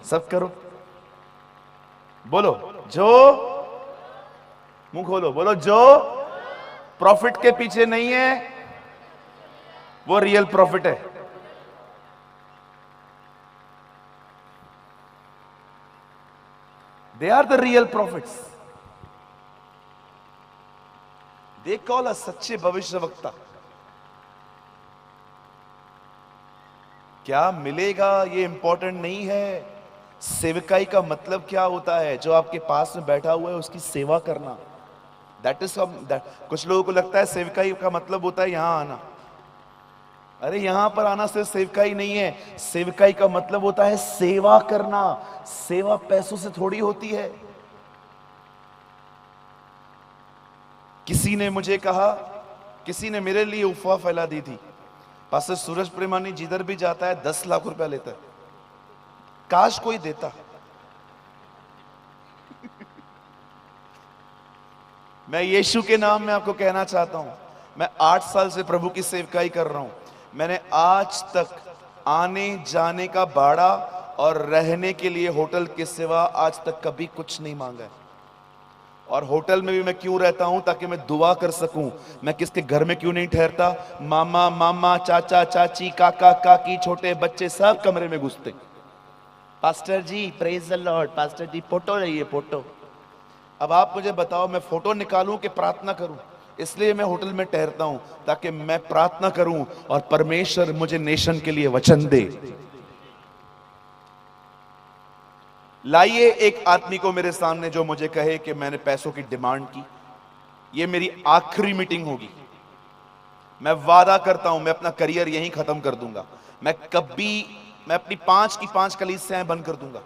सब करो। बोलो जो, मुंह खोलो, बोलो जो प्रॉफिट के पीछे नहीं है वो रियल प्रॉफिट है। They are the real profits. They call a सच्चे भविष्यवक्ता। क्या मिलेगा ये इंपॉर्टेंट नहीं है। सेवकाई का मतलब क्या होता है? जो आपके पास में बैठा हुआ है उसकी सेवा करना। दैट इज कुछ लोगों को लगता है सेवकाई का मतलब होता है यहां आना। अरे यहां पर आना सिर्फ सेवकाई नहीं है। सेवकाई का मतलब होता है सेवा करना। सेवा पैसों से थोड़ी होती है। किसी ने मुझे कहा, किसी ने मेरे लिए अफवाह फैला दी थी, पास्टर सूरज प्रेमानी जिधर भी जाता है 10 लाख रुपया लेता है। काश कोई देता। मैं यीशु के नाम में आपको कहना चाहता हूं, मैं 8 साल से प्रभु की सेवकाई कर रहा हूं। मैंने आज तक आने जाने का भाड़ा और रहने के लिए होटल की सेवा आज तक कभी कुछ नहीं मांगा है। और होटल में भी मैं क्यों रहता हूं? ताकि मैं दुआ कर सकूं। मैं किसके घर में क्यों नहीं ठहरता? मामा मामा, चाचा चाची, काका काकी, छोटे बच्चे सब कमरे में घुसते। Pastor ji praise the Lord, pastor ji photo रही फोटो। अब आप मुझे बताओ, मैं फोटो निकालूं कि प्रार्थना करूं? इसलिए मैं होटल में ठहरता हूं, ताकि मैं प्रार्थना करूं और परमेश्वर मुझे नेशन के लिए वचन दे। लाइए एक आदमी को मेरे सामने जो मुझे कहे कि मैंने पैसों की डिमांड की। ये मेरी आखिरी मीटिंग होगी। मैं वादा करता हूं, मैं अपना करियर यहीं खत्म कर दूंगा। मैं अपनी 5 की 5 कलीसियाएं बंद कर दूंगा।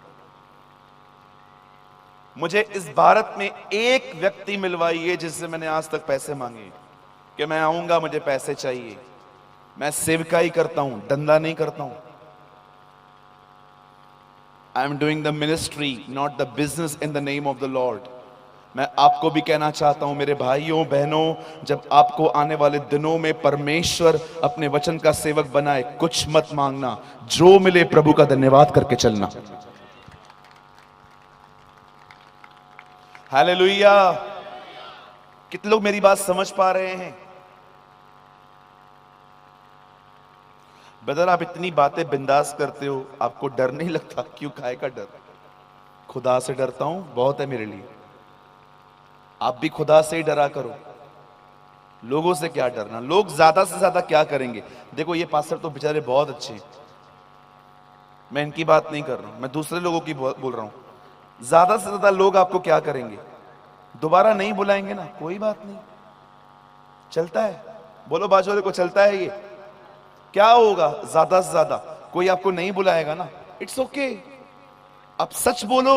मुझे इस भारत में एक व्यक्ति मिलवाइए जिससे मैंने आज तक पैसे मांगे कि मैं आऊंगा, मुझे पैसे चाहिए। मैं सेवकाई करता हूं, धंधा नहीं करता हूं। I am doing the ministry, not the business in the name of the Lord. मैं आपको भी कहना चाहता हूं मेरे भाइयों बहनों, जब आपको आने वाले दिनों में परमेश्वर अपने वचन का सेवक बनाए, कुछ मत मांगना, जो मिले प्रभु का धन्यवाद करके चलना। हालेलुया। कितने लोग मेरी बात समझ पा रहे हैं? ब्रदर आप इतनी बातें बिंदास करते हो, आपको डर नहीं लगता? क्यों, काहे का डर? खुदा से डरता हूं, बहुत है मेरे लिए। आप भी खुदा से ही डरा करो। लोगों से क्या डरना? लोग ज्यादा से ज्यादा क्या करेंगे? देखो ये पास्टर तो बेचारे बहुत अच्छे हैं, मैं इनकी बात नहीं कर रहा हूं, मैं दूसरे लोगों की बोल रहा हूं। ज्यादा से ज्यादा लोग आपको क्या करेंगे? दोबारा नहीं बुलाएंगे ना, कोई बात नहीं, चलता है। बोलो बाजू वाले को, चलता है ये। क्या होगा? ज्यादा से ज्यादा कोई आपको नहीं बुलाएगा ना, इट्स ओके। अब सच बोलो।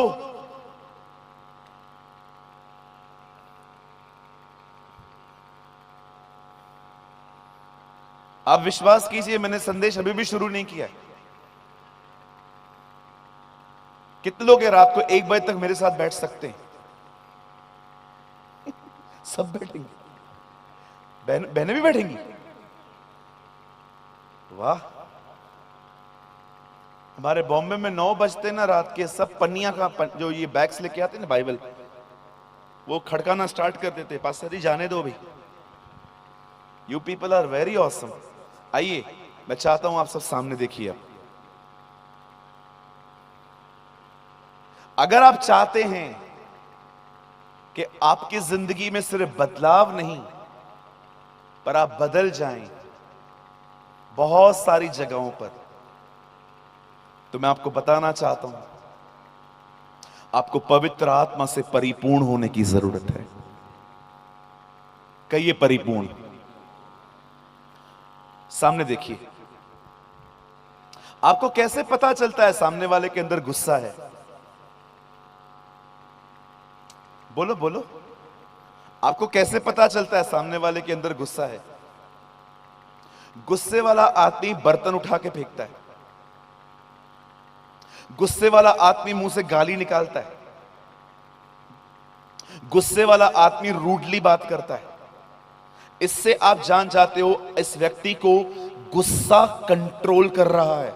आप विश्वास कीजिए, मैंने संदेश अभी भी शुरू नहीं किया है। कितने लोग हैं रात को 1 बजे तक मेरे साथ बैठ सकते हैं? सब बैठेंगे, बहनें भी बैठेंगी। वाह। हमारे बॉम्बे में 9 बजते ना रात के, सब पन्निया का जो ये बैग्स लेके आते ना बाइबल, वो खड़काना स्टार्ट कर देते। पास्टर जी जाने दो भाई, you people are very awesome. आइए, मैं चाहता हूं आप सब सामने देखिए। अब अगर आप चाहते हैं कि आपकी जिंदगी में सिर्फ बदलाव नहीं, पर आप बदल जाएं बहुत सारी जगहों पर, तो मैं आपको बताना चाहता हूं, आपको पवित्र आत्मा से परिपूर्ण होने की जरूरत है। कहिए परिपूर्ण। सामने देखिए। आपको कैसे पता चलता है सामने वाले के अंदर गुस्सा है? बोलो बोलो, आपको कैसे पता चलता है सामने वाले के अंदर गुस्सा है? गुस्से वाला आदमी बर्तन उठा के फेंकता है। गुस्से वाला आदमी मुंह से गाली निकालता है। गुस्से वाला आदमी रूडली बात करता है। इससे आप जान जाते हो इस व्यक्ति को गुस्सा कंट्रोल कर रहा है।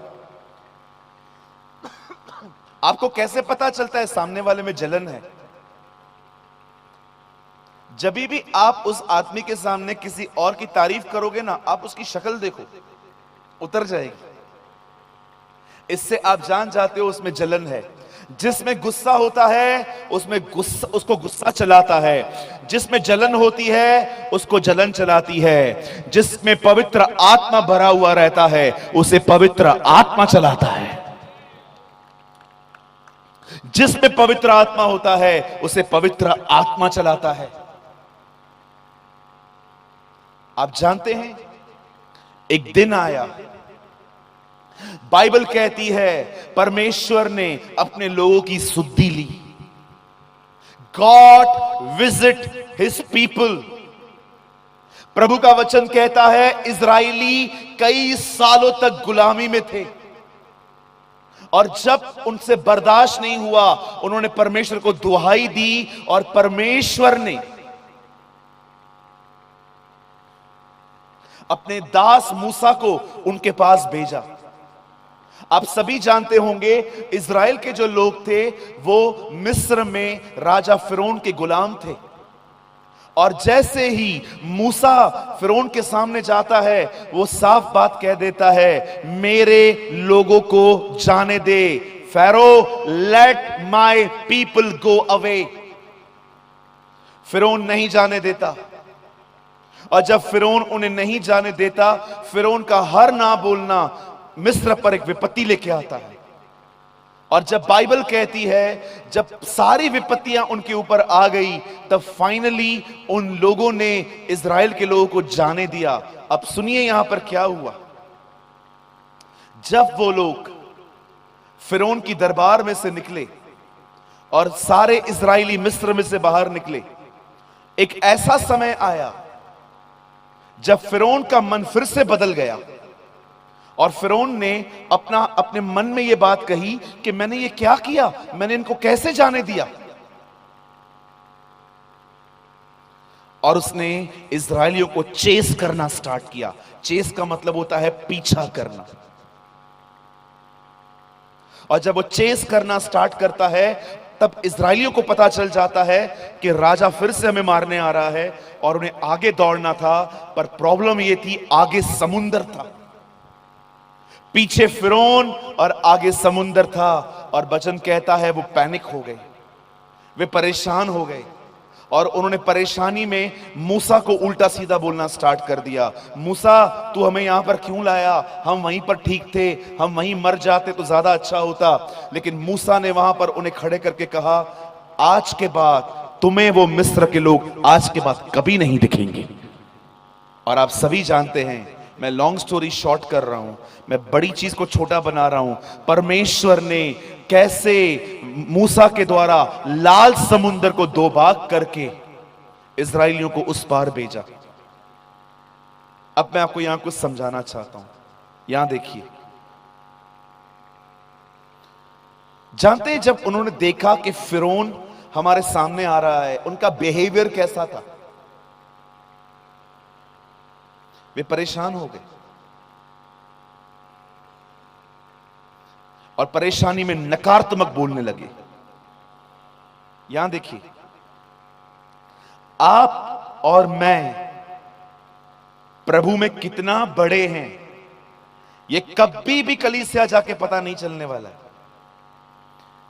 आपको कैसे पता चलता है सामने वाले में जलन है? जब भी आप उस आदमी के सामने किसी और की तारीफ करोगे ना, आप उसकी शक्ल देखो, उतर जाएगी। इससे आप जान जाते हो उसमें जलन है। जिसमें गुस्सा होता है उसको गुस्सा चलाता है। जिसमें जलन होती है उसको जलन चलाती है। जिसमें पवित्र आत्मा भरा हुआ रहता है उसे पवित्र आत्मा चलाता है। जिसमें पवित्र आत्मा होता है उसे पवित्र आत्मा चलाता है। आप जानते हैं, एक दिन आया, बाइबल कहती है परमेश्वर ने अपने लोगों की सुधि ली। God visit his people. प्रभु का वचन कहता है इजराइली कई सालों तक गुलामी में थे, और जब उनसे बर्दाश्त नहीं हुआ उन्होंने परमेश्वर को दुहाई दी, और परमेश्वर ने अपने दास मूसा को उनके पास भेजा। आप सभी जानते होंगे इज़राइल के जो लोग थे वो मिस्र में राजा फिरौन के गुलाम थे। और जैसे ही मूसा फिरौन के सामने जाता है वो साफ बात कह देता है, मेरे लोगों को जाने दे। Pharaoh, let my people go away. फिरौन नहीं जाने देता। और जब फिरौन उन्हें नहीं जाने देता, फिरौन का हर ना बोलना मिस्र पर एक विपत्ति लेके आता है। और जब बाइबल कहती है जब सारी विपत्तियां उनके ऊपर आ गई, तब फाइनली उन लोगों ने इज़राइल के लोगों को जाने दिया। अब सुनिए यहां पर क्या हुआ। जब वो लोग फिरौन की दरबार में से निकले और सारे इज़राइली मिस्र में से बाहर निकले, एक ऐसा समय आया जब फिरौन का मन फिर से बदल गया और फिरौन ने अपने मन में यह बात कही कि मैंने ये क्या किया, मैंने इनको कैसे जाने दिया। और उसने इज़राइलियों को चेस करना स्टार्ट किया। चेस का मतलब होता है पीछा करना। और जब वो चेस करना स्टार्ट करता है तब इज़राइलियों को पता चल जाता है कि राजा फिर से हमें मारने आ रहा है और उन्हें आगे दौड़ना था। पर प्रॉब्लम यह थी, आगे समुंदर था, पीछे फिरौन और आगे समुंदर था। और वचन कहता है वो पैनिक हो गए, वे परेशान हो गए और उन्होंने परेशानी में मूसा को उल्टा सीधा बोलना स्टार्ट कर दिया। मूसा, तू हमें यहां पर क्यों लाया? हम वहीं पर ठीक थे, हम वहीं मर जाते तो ज्यादा अच्छा होता। लेकिन मूसा ने वहां पर उन्हें खड़े करके कहा, आज के बाद तुम्हें वो मिस्र के लोग आज के बाद कभी नहीं दिखेंगे। और आप सभी जानते हैं, मैं लॉन्ग स्टोरी शॉर्ट कर रहा हूं, मैं बड़ी चीज को छोटा बना रहा हूं, परमेश्वर ने कैसे मूसा के द्वारा लाल समुंदर को दो भाग करके इज़राइलियों को उस पार भेजा। अब मैं आपको यहां कुछ समझाना चाहता हूं। यहां देखिए, जानते हैं जब उन्होंने देखा कि फिरौन हमारे सामने आ रहा है, उनका बिहेवियर कैसा था? वे परेशान हो गए और परेशानी में नकारात्मक बोलने लगे। यहां देखिए, आप और मैं प्रभु में कितना बड़े हैं ये कभी भी कलीसिया जाके पता नहीं चलने वाला है।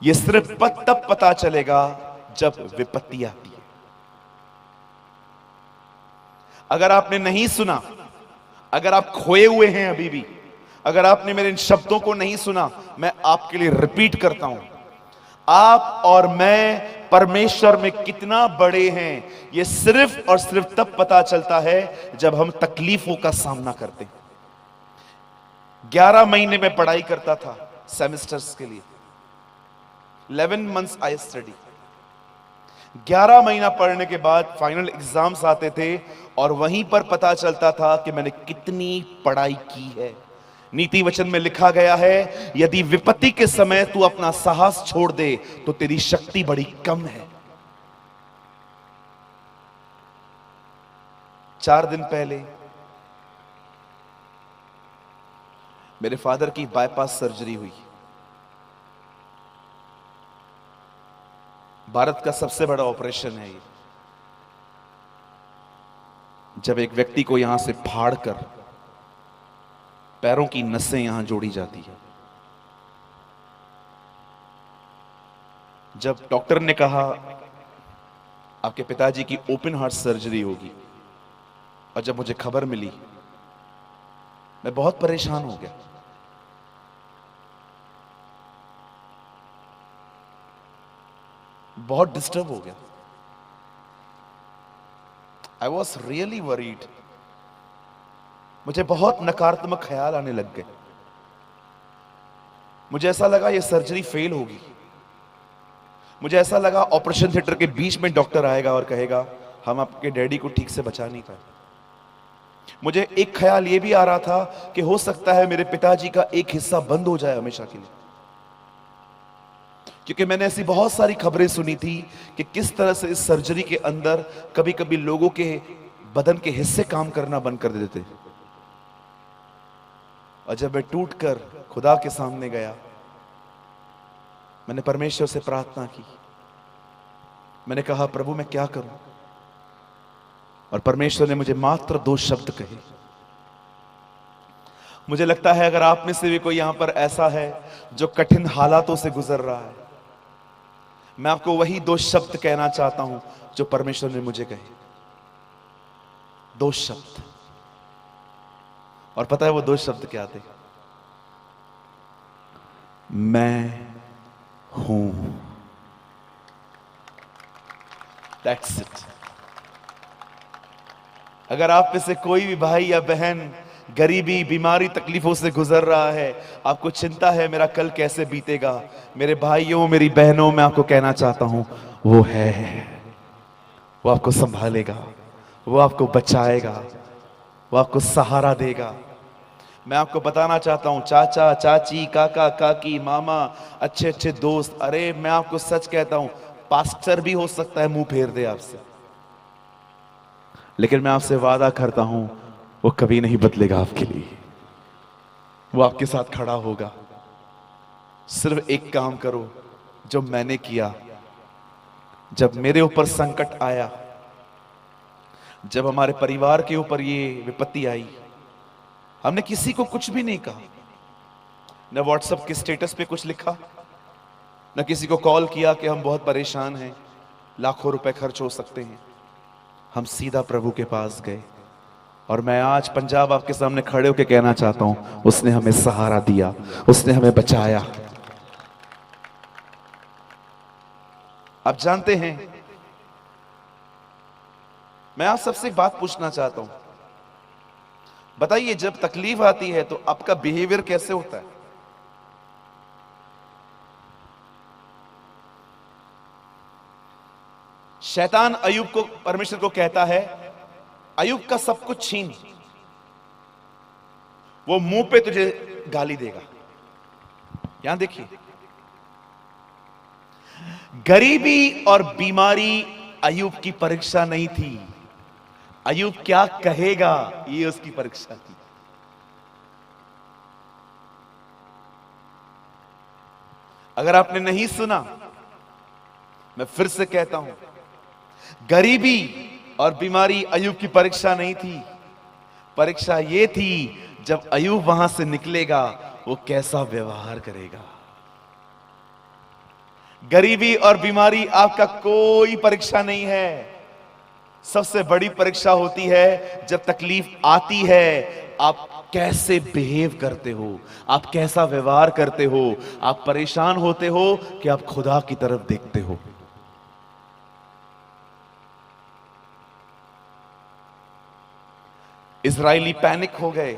ये सिर्फ तब पता चलेगा जब विपत्ति आती है। अगर आपने नहीं सुना, अगर आप खोए हुए हैं अभी भी, अगर आपने मेरे इन शब्दों को नहीं सुना, मैं आपके लिए रिपीट करता हूं, आप और मैं परमेश्वर में कितना बड़े हैं ये सिर्फ और सिर्फ तब पता चलता है जब हम तकलीफों का सामना करते हैं। 11 महीने में पढ़ाई करता था सेमेस्टर्स के लिए, 11 मंथ्स आई स्टडी। 11 महीना पढ़ने के बाद फाइनल एग्जाम्स आते थे और वहीं पर पता चलता था कि मैंने कितनी पढ़ाई की है। नीति वचन में लिखा गया है, यदि विपत्ति के समय तू अपना साहस छोड़ दे तो तेरी शक्ति बड़ी कम है। 4 दिन पहले मेरे फादर की बाईपास सर्जरी हुई। भारत का सबसे बड़ा ऑपरेशन है ये, जब एक व्यक्ति को यहां से फाड़कर पैरों की नसें यहां जोड़ी जाती है। जब डॉक्टर ने कहा आपके पिताजी की ओपन हार्ट सर्जरी होगी, और जब मुझे खबर मिली मैं बहुत परेशान हो गया। बहुत डिस्टर्ब हो गया। I was really worried. मुझे बहुत नकारात्मक ख्याल आने लग गए। मुझे ऐसा लगा ये सर्जरी फेल होगी। मुझे ऐसा लगा ऑपरेशन थिएटर के बीच में डॉक्टर आएगा और कहेगा हम आपके डैडी को ठीक से बचा नहीं पाए। मुझे एक ख्याल ये भी आ रहा था कि हो सकता है मेरे पिताजी का एक हिस्सा बंद हो जाए हमेशा के लिए, क्योंकि मैंने ऐसी बहुत सारी खबरें सुनी थी कि किस तरह से इस सर्जरी के अंदर कभी कभी लोगों के बदन के हिस्से काम करना बंद कर देते। और जब मैं टूटकर खुदा के सामने गया, मैंने परमेश्वर से प्रार्थना की। मैंने कहा, प्रभु मैं क्या करूं? और परमेश्वर ने मुझे मात्र 2 शब्द कहे। मुझे लगता है अगर आप में से भी कोई यहां पर ऐसा है जो कठिन हालातों से गुजर रहा है, मैं आपको वही 2 शब्द कहना चाहता हूं जो परमेश्वर ने मुझे कहे। 2 शब्द। और पता है वो 2 शब्द क्या थे? मैं हूं। That's it. अगर आप में से कोई भी भाई या बहन गरीबी, बीमारी, तकलीफों से गुजर रहा है, आपको चिंता है मेरा कल कैसे बीतेगा, मेरे भाइयों, मेरी बहनों, मैं आपको कहना चाहता हूं वो है। वो आपको संभालेगा, वो आपको बचाएगा, वो आपको सहारा देगा। मैं आपको बताना चाहता हूं, चाचा, चाची, काका, काकी, मामा, अच्छे अच्छे दोस्त, अरे मैं आपको सच कहता हूं, पास्टर भी हो सकता है मुंह फेर दे आपसे, लेकिन मैं आपसे वादा करता हूं वो कभी नहीं बदलेगा आपके लिए। वो आपके साथ खड़ा होगा। सिर्फ एक काम करो जो मैंने किया। जब मेरे ऊपर संकट आया, जब हमारे परिवार के ऊपर ये विपत्ति आई, हमने किसी को कुछ भी नहीं कहा, न व्हाट्सएप के स्टेटस पे कुछ लिखा, न किसी को कॉल किया कि हम बहुत परेशान हैं, लाखों रुपए खर्च हो सकते हैं। हम सीधा प्रभु के पास गए। और मैं आज पंजाब आपके सामने खड़े होकर कहना चाहता हूं, उसने हमें सहारा दिया, उसने हमें बचाया। आप जानते हैं, मैं आप सबसे एक बात पूछना चाहता हूं, बताइए जब तकलीफ आती है तो आपका बिहेवियर कैसे होता है? शैतान अय्यूब को, परमेश्वर को कहता है, अय्यूब का सब कुछ छीन, वो मुंह पे तुझे गाली देगा। यहां देखिए, गरीबी और बीमारी अय्यूब की परीक्षा नहीं थी, अय्यूब क्या कहेगा ये उसकी परीक्षा थी। अगर आपने नहीं सुना, मैं फिर से कहता हूं, गरीबी और बीमारी अय्यूब की परीक्षा नहीं थी। परीक्षा ये थी जब अय्यूब वहां से निकलेगा वो कैसा व्यवहार करेगा। गरीबी और बीमारी आपका कोई परीक्षा नहीं है। सबसे बड़ी परीक्षा होती है जब तकलीफ आती है, आप कैसे बिहेव करते हो, आप कैसा व्यवहार करते हो। आप परेशान होते हो कि आप खुदा की तरफ देखते हो। इजरायली पैनिक हो गए,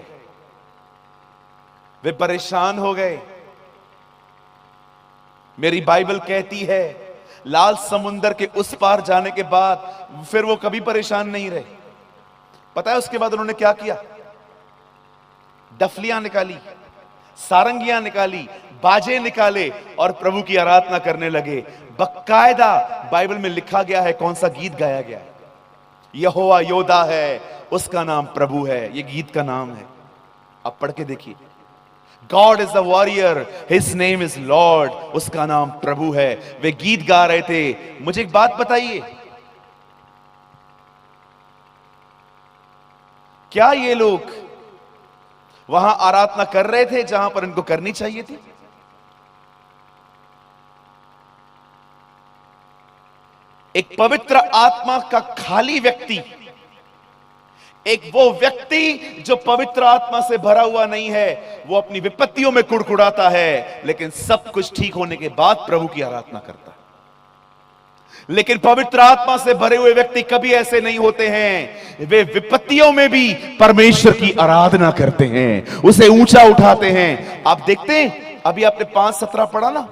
वे परेशान हो गए। मेरी बाइबल कहती है, लाल समुंदर के उस पार जाने के बाद फिर वो कभी परेशान नहीं रहे। पता है उसके बाद उन्होंने क्या किया? डफलियां निकाली, सारंगियां निकाली, बाजे निकाले और प्रभु की आराधना करने लगे। बकायदा बाइबल में लिखा गया है कौन सा गीत गाया गया है। यहोवा योद्धा है, उसका नाम प्रभु है, ये गीत का नाम है। आप पढ़ के देखिए, God is the warrior, his name is Lord, उसका नाम प्रभु है। वे गीत गा रहे थे। मुझे एक बात बताइए, क्या ये लोग वहां आराधना कर रहे थे जहां पर इनको करनी चाहिए थी? एक पवित्र आत्मा का खाली व्यक्ति, एक वो व्यक्ति जो पवित्र आत्मा से भरा हुआ नहीं है, वो अपनी विपत्तियों में कुड़कुड़ाता है, लेकिन सब कुछ ठीक होने के बाद प्रभु की आराधना करता है। लेकिन पवित्र आत्मा से भरे हुए व्यक्ति कभी ऐसे नहीं होते हैं। वे विपत्तियों में भी परमेश्वर की आराधना करते हैं, उसे ऊंचा उठाते हैं। आप देखते हैं, अभी आपने 5:17 पढ़ा ना,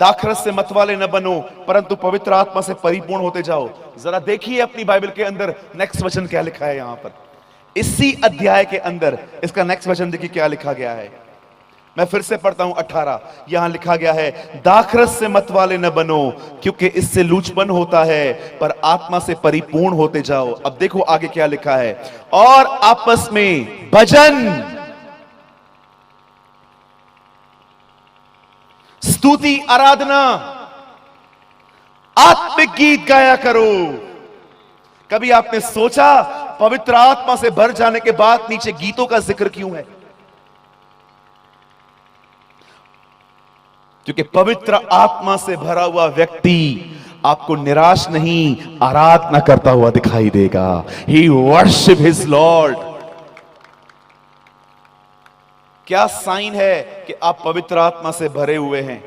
दाखरस से मतवाले न बनो परंतु पवित्र आत्मा से परिपूर्ण होते जाओ। जरा देखिए अपनी बाइबल के अंदर नेक्स्ट वचन क्या लिखा है। यहां पर इसी अध्याय के अंदर इसका नेक्स्ट वचन देखिए क्या लिखा गया है। मैं फिर से पढ़ता हूं 18। यहां लिखा गया है, दाखरस से मतवाले न बनो क्योंकि इससे लूचपन होता है, पर आत्मा से परिपूर्ण होते जाओ। अब देखो आगे क्या लिखा है, और आपस में भजन स्तुति आराधना, आत्मिक गीत गाया करो। कभी आपने सोचा पवित्र आत्मा से भर जाने के बाद नीचे गीतों का जिक्र क्यों है? क्योंकि पवित्र आत्मा से भरा हुआ व्यक्ति आपको निराश नहीं, आराधना करता हुआ दिखाई देगा। ही वर्शिप हिज लॉर्ड। क्या साइन है कि आप पवित्र आत्मा से भरे हुए हैं?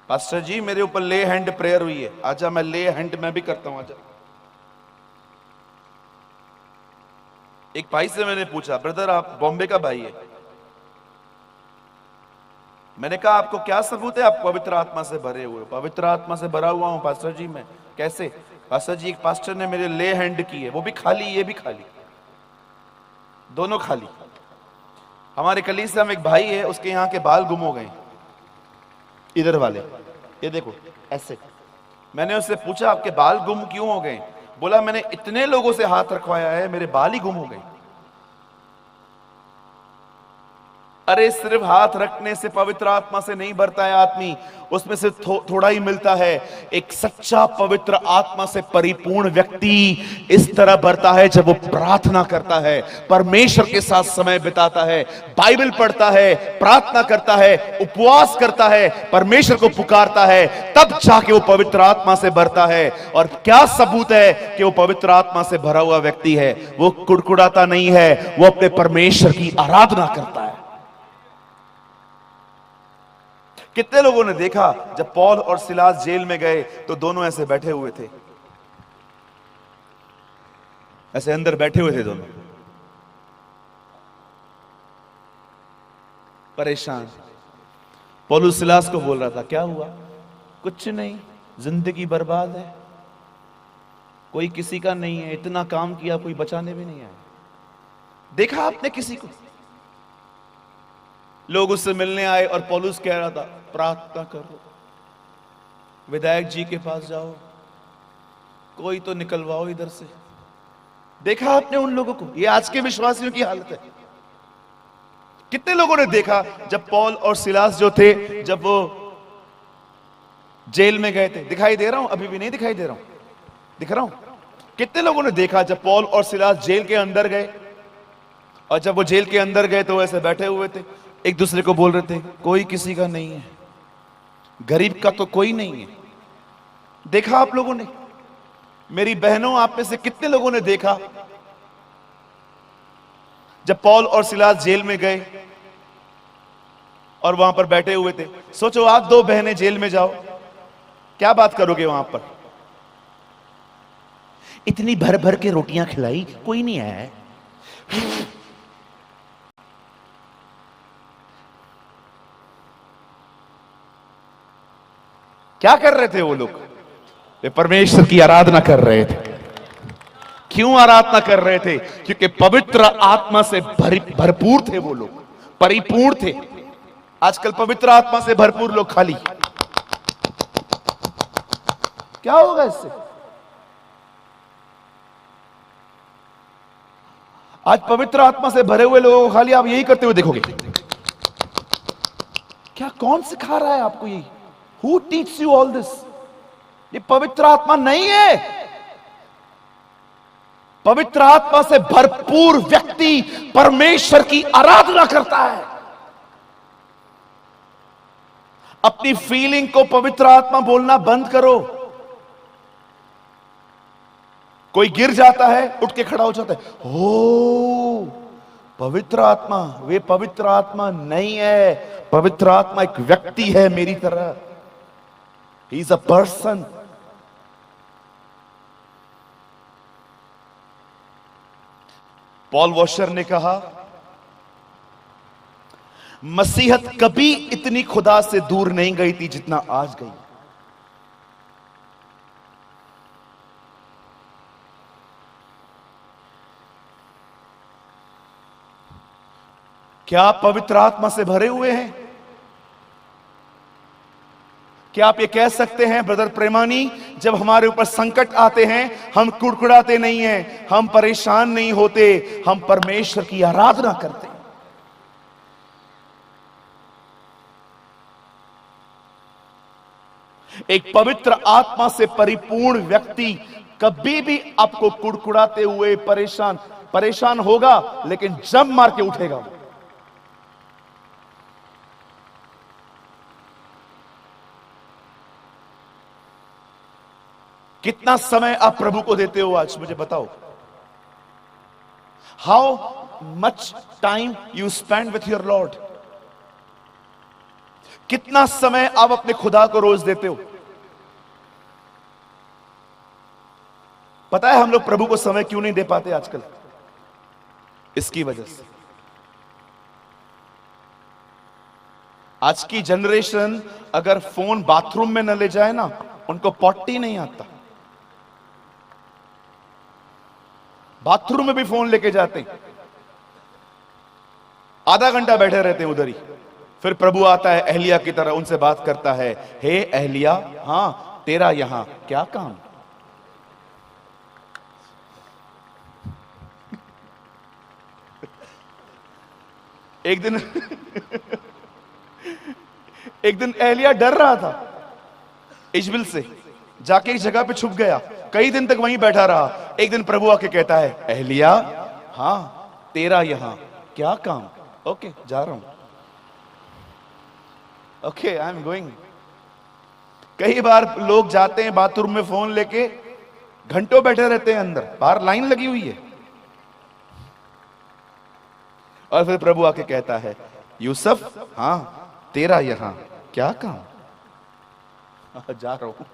पास्टर जी मेरे ऊपर ले हैंड प्रेयर हुई है, आजा मैं ले हैंड मैं भी करता हूं, आजा। एक भाई से मैंने पूछा, ब्रदर आप बॉम्बे का भाई है, मैंने कहा आपको क्या सबूत है आप पवित्र आत्मा से भरे हुए हो? पवित्र आत्मा से भरा हुआ हूं पास्टर जी मैं। कैसे? पास्टर जी एक पास्टर ने मेरे ले हैंड की है, वो भी खाली ये भी खाली, दोनों खाली। हमारे कलीसिया में एक भाई है, उसके यहाँ के बाल गुम हो गए, इधर वाले, ये देखो ऐसे। मैंने उससे पूछा आपके बाल गुम क्यों हो गए? बोला मैंने इतने लोगों से हाथ रखवाया है, मेरे बाल ही गुम हो गए। अरे सिर्फ हाथ रखने से पवित्र आत्मा से नहीं भरता है आदमी, उसमें से थोड़ा ही मिलता है। एक सच्चा पवित्र आत्मा से परिपूर्ण व्यक्ति इस तरह भरता है जब वो प्रार्थना करता है, परमेश्वर के साथ समय बिताता है, बाइबल पढ़ता है, प्रार्थना करता है, उपवास करता है, परमेश्वर को पुकारता है, तब जाके वो पवित्र आत्मा से भरता है। और क्या सबूत है कि वो पवित्र आत्मा से भरा हुआ व्यक्ति है? वो कुड़कुड़ाता नहीं है, वो अपने परमेश्वर की आराधना करता है। कितने लोगों ने देखा जब पौल और सिलास जेल में गए तो दोनों ऐसे बैठे हुए थे, ऐसे अंदर बैठे हुए थे दोनों, परेशान। पौलुस सिलास को बोल रहा था क्या हुआ? कुछ नहीं, जिंदगी बर्बाद है, कोई किसी का नहीं है, इतना काम किया कोई बचाने भी नहीं आया। देखा आपने किसी को? लोग उससे मिलने आए और पौलुस कह रहा था प्रार्थना करो, विधायक जी के पास जाओ, कोई तो निकलवाओ इधर से। देखा आपने उन लोगों को? ये आज के विश्वासियों की हालत है। कितने लोगों ने देखा जब पौल और सिलास जो थे, जब वो जेल में गए थे? दिखाई दे रहा हूं? अभी भी नहीं दिखाई दे रहा हूं? दिख रहा हूं? कितने लोगों ने देखा जब पौल और सिलास जेल के अंदर गए, और जब वो जेल के अंदर गए तो ऐसे बैठे हुए थे, एक दूसरे को बोल रहे थे कोई किसी का नहीं है, गरीब का तो कोई नहीं है। देखा आप लोगों ने? मेरी बहनों, आप में से कितने लोगों ने देखा जब पौल और सिलास जेल में गए और वहां पर बैठे हुए थे? सोचो आप दो बहनें जेल में जाओ, क्या बात करोगे वहां पर? इतनी भर भर के रोटियां खिलाई, कोई नहीं आया है। क्या कर रहे थे वो लोग? वे परमेश्वर की आराधना कर रहे थे। क्यों आराधना कर रहे थे? क्योंकि पवित्र आत्मा से भरपूर थे वो लोग, परिपूर्ण थे। आजकल पवित्र आत्मा से भरपूर लोग खाली। क्या होगा इससे? आज पवित्र आत्मा से भरे हुए लोगों को खाली आप यही करते हुए देखोगे। क्या, कौन सिखा रहा है आपको ये? Who teaches you all this? ये पवित्र आत्मा नहीं है। पवित्र आत्मा से भरपूर व्यक्ति परमेश्वर की आराधना करता है। अपनी फीलिंग को पवित्र आत्मा बोलना बंद करो। कोई गिर जाता है, उठ के खड़ा हो जाता है, ओ पवित्र आत्मा। वे पवित्र आत्मा नहीं है। पवित्र आत्मा एक व्यक्ति है मेरी तरह। He is a person. Paul washer ने कहा मसीहत कभी इतनी खुदा से दूर नहीं गई थी जितना आज गई। क्या आप पवित्र आत्मा से भरे हुए हैं? क्या आप ये कह सकते हैं ब्रदर प्रेमानी, जब हमारे ऊपर संकट आते हैं हम कुड़कुड़ाते नहीं हैं, हम परेशान नहीं होते, हम परमेश्वर की आराधना करते हैं। एक पवित्र आत्मा से परिपूर्ण व्यक्ति कभी भी आपको कुड़कुड़ाते हुए परेशान होगा, लेकिन जब मार के उठेगा। कितना समय आप प्रभु को देते हो आज मुझे बताओ। How much time you spend with your Lord. कितना समय आप अपने खुदा को रोज देते हो। पता है हम लोग प्रभु को समय क्यों नहीं दे पाते आजकल? इसकी वजह से आज की जनरेशन अगर फोन बाथरूम में न ले जाए ना, उनको पॉटी नहीं आता। बाथरूम में भी फोन लेके जाते हैं, आधा घंटा बैठे रहते हैं उधर ही। फिर प्रभु आता है एहलिया की तरह, उनसे बात करता है, हे एहलिया, हां तेरा यहां क्या काम। एक दिन एक दिन एहलिया डर रहा था इजबिल से, जाके एक जगह पे छुप गया, कई दिन तक वहीं बैठा रहा। एक दिन प्रभु आके कहता है, एहलिया, हां तेरा यहां क्या काम। ओके जा रहा हूं, ओके आई एम गोइंग। कई बार लोग जाते हैं बाथरूम में फोन लेके, घंटों बैठे रहते हैं अंदर, बाहर लाइन लगी हुई है। और फिर प्रभु आके कहता है, यूसुफ, हां तेरा यहां क्या काम। जा रहा हूं।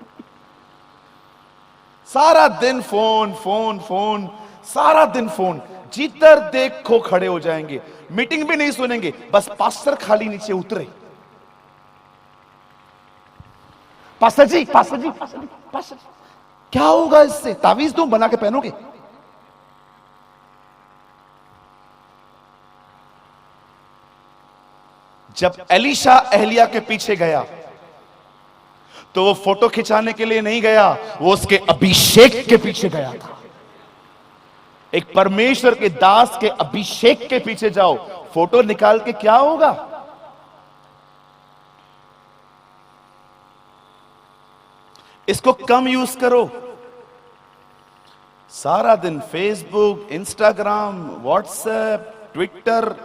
सारा दिन फोन फोन फोन, सारा दिन फोन, जिधर देखो खड़े हो जाएंगे, मीटिंग भी नहीं सुनेंगे, बस पास्टर खाली नीचे उतरे, पास्टर जी पास्टर जी पास्टर जी पास्टर जी, क्या होगा इससे, तावीज दूं बना के पहनोगे। जब एलीशा एहलिया के पीछे गया तो वो फोटो खिंचाने के लिए नहीं गया, वो उसके अभिषेक के पीछे गया था। एक परमेश्वर के दास के अभिषेक के पीछे जाओ, फोटो निकाल के क्या होगा। इसको कम यूज करो। सारा दिन फेसबुक, इंस्टाग्राम, व्हाट्सएप, ट्विटर,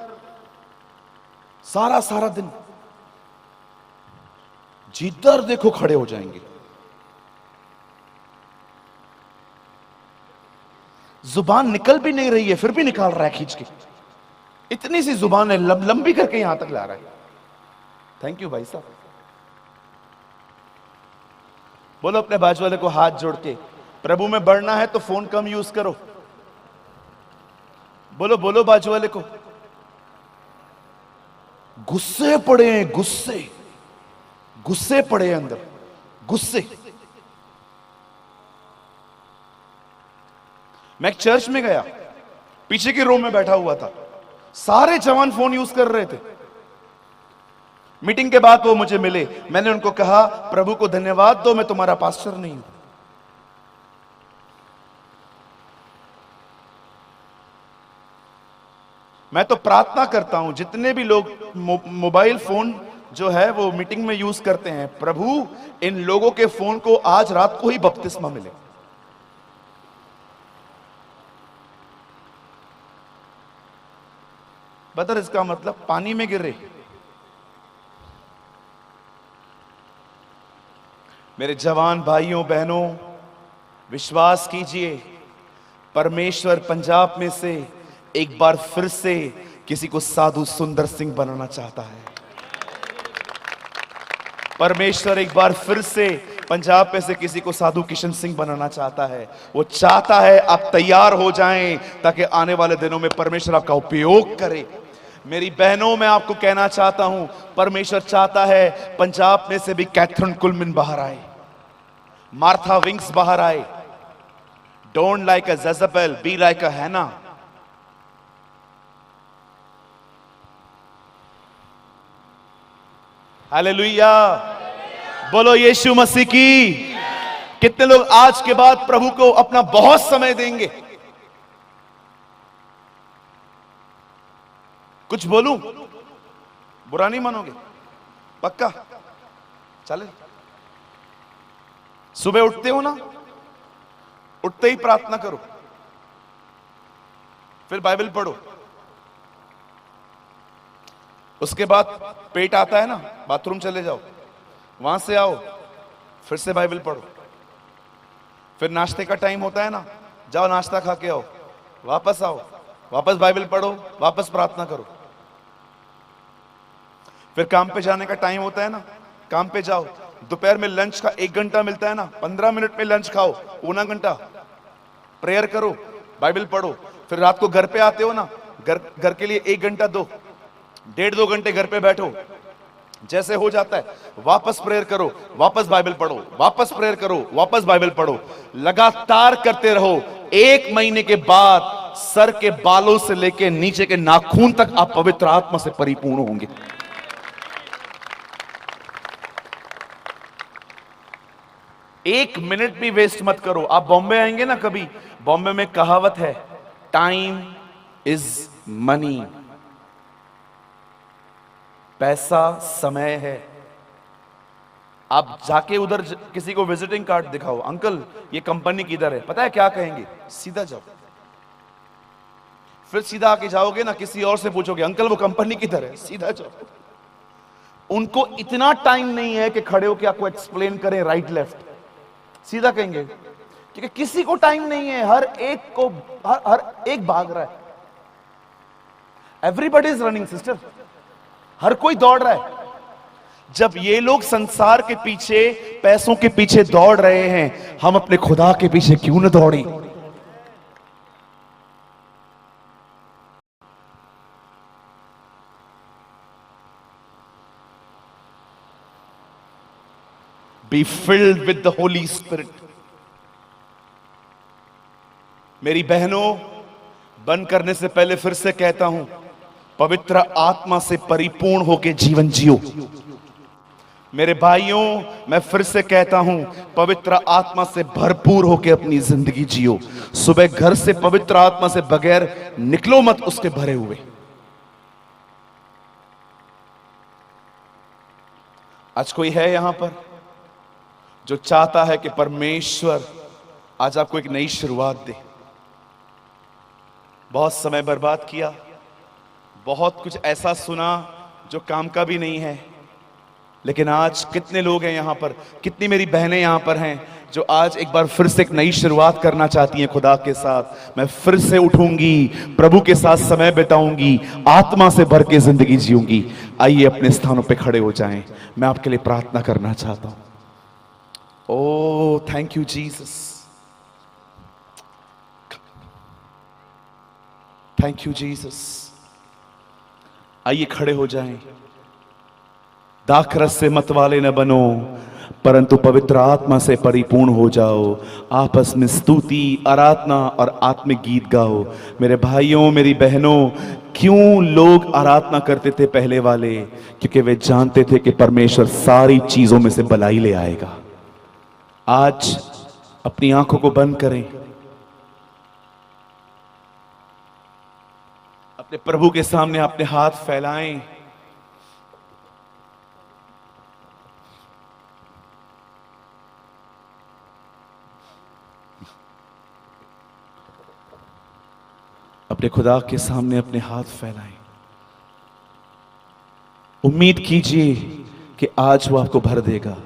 सारा दिन जिधर देखो खड़े हो जाएंगे। जुबान निकल भी नहीं रही है, फिर भी निकाल रहा है खींच के। इतनी सी जुबान है, लंबी करके यहां तक ला रहा है। थैंक यू भाई साहब। बोलो अपने बाजू वाले को हाथ जोड़ के, प्रभु में बढ़ना है तो फोन कम यूज करो। बोलो बोलो बाजू वाले को। गुस्से पड़े हैं, गुस्से पड़े हैं अंदर, गुस्से। मैं एक चर्च में गया, पीछे की रो में बैठा हुआ था, सारे जवान फोन यूज कर रहे थे। मीटिंग के बाद वो मुझे मिले, मैंने उनको कहा, प्रभु को धन्यवाद दो, मैं तुम्हारा पास्टर नहीं हूं। मैं तो प्रार्थना करता हूं जितने भी लोग मोबाइल फोन जो है वो मीटिंग में यूज करते हैं, प्रभु इन लोगों के फोन को आज रात को ही बपतिस्मा मिले। बता इसका मतलब पानी में गिरे। मेरे जवान भाइयों बहनों, विश्वास कीजिए, परमेश्वर पंजाब में से एक बार फिर से किसी को साधु सुंदर सिंह बनाना चाहता है। परमेश्वर एक बार फिर से पंजाब में से किसी को साधु किशन सिंह बनाना चाहता है। वो चाहता है आप तैयार हो जाएं ताकि आने वाले दिनों में परमेश्वर आपका उपयोग करे। मेरी बहनों, मैं आपको कहना चाहता हूं, परमेश्वर चाहता है पंजाब में से भी कैथरीन कुलमिन बाहर आए, मार्था विंग्स बाहर आए। Don't like a Jezebel, be like a Hannah. Hallelujah, बोलो यीशु मसीह की। कितने लोग आज के बाद प्रभु को अपना बहुत समय देंगे? कुछ बोलूं, बुरा नहीं मानोगे? पक्का चले। सुबह उठते हो ना, उठते ही प्रार्थना करो, फिर बाइबल पढ़ो। उसके बाद पेट आता है ना, बाथरूम चले जाओ, वहां से आओ, फिर से बाइबल पढ़ो। फिर नाश्ते का टाइम होता है ना, जाओ नाश्ता खा के आओ, वापस आओ, वापस बाइबल पढ़ो, वापस प्रार्थना करो। फिर काम पे जाने का टाइम होता है ना, काम पे जाओ, दोपहर में लंच का 1 घंटा मिलता है ना, 15 मिनट में लंच खाओ, 1 घंटा प्रेयर करो, बाइबल पढ़ो। फिर रात को घर पे आते हो ना, घर के लिए 1 घंटा दो, 1.5-2 घंटे घर पे बैठो, जैसे हो जाता है वापस प्रेयर करो, वापस बाइबल पढ़ो, वापस प्रेयर करो, वापस बाइबल पढ़ो। लगातार करते रहो। 1 महीने के बाद सर के बालों से लेकर नीचे के नाखून तक आप पवित्र आत्मा से परिपूर्ण होंगे। एक मिनट भी वेस्ट मत करो। आप बॉम्बे आएंगे ना कभी, बॉम्बे में कहावत है, टाइम इज मनी। पैसा समय है। आप जाके उधर किसी को विजिटिंग कार्ड दिखाओ, अंकल ये कंपनी किधर है, पता है क्या कहेंगे? सीधा जाओ। फिर सीधा आके जाओगे ना, किसी और से पूछोगे, अंकल वो कंपनी किधर है, सीधा जाओ। उनको इतना टाइम नहीं है कि खड़े होकर आपको एक्सप्लेन करें राइट लेफ्ट, सीधा कहेंगे, क्योंकि किसी को टाइम नहीं है। हर एक भाग रहा है। एवरीबॉडी इज रनिंग सिस्टर, हर कोई दौड़ रहा है। जब ये लोग संसार के पीछे, पैसों के पीछे दौड़ रहे हैं, हम अपने खुदा के पीछे क्यों न दौड़ें? Be filled with the Holi spirit. मेरी बहनों, बंद करने से पहले फिर से कहता हूं, पवित्र आत्मा से परिपूर्ण होकर जीवन जियो। मेरे भाइयों, मैं फिर से कहता हूं, पवित्र आत्मा से भरपूर होकर अपनी जिंदगी जियो। सुबह घर से पवित्र आत्मा से बगैर निकलो मत, उसके भरे हुए। आज कोई है यहां पर जो चाहता है कि परमेश्वर आज आपको एक नई शुरुआत दे? बहुत समय बर्बाद किया, बहुत कुछ ऐसा सुना जो काम का भी नहीं है, लेकिन आज कितने लोग हैं यहां पर, कितनी मेरी बहनें यहां पर हैं जो आज एक बार फिर से एक नई शुरुआत करना चाहती हैं खुदा के साथ। मैं फिर से उठूंगी, प्रभु के साथ समय बिताऊंगी, आत्मा से भर के जिंदगी जीऊंगी। आइए अपने स्थानों पे खड़े हो जाएं, मैं आपके लिए प्रार्थना करना चाहता हूं। Oh thank you Jesus, thank you Jesus. आइए खड़े हो जाएं। दाखरस से मत वाले न बनो, परंतु पवित्र आत्मा से परिपूर्ण हो जाओ। आपस में स्तुति, आराधना और आत्मिक गीत गाओ। मेरे भाइयों, मेरी बहनों, क्यों लोग आराधना करते थे पहले वाले? क्योंकि वे जानते थे कि परमेश्वर सारी चीजों में से भलाई ले आएगा। आज अपनी आंखों को बंद करें, अपने प्रभु के सामने अपने हाथ फैलाएं। अपने खुदा के सामने अपने हाथ फैलाएं। उम्मीद कीजिए कि आज वो आपको भर देगा।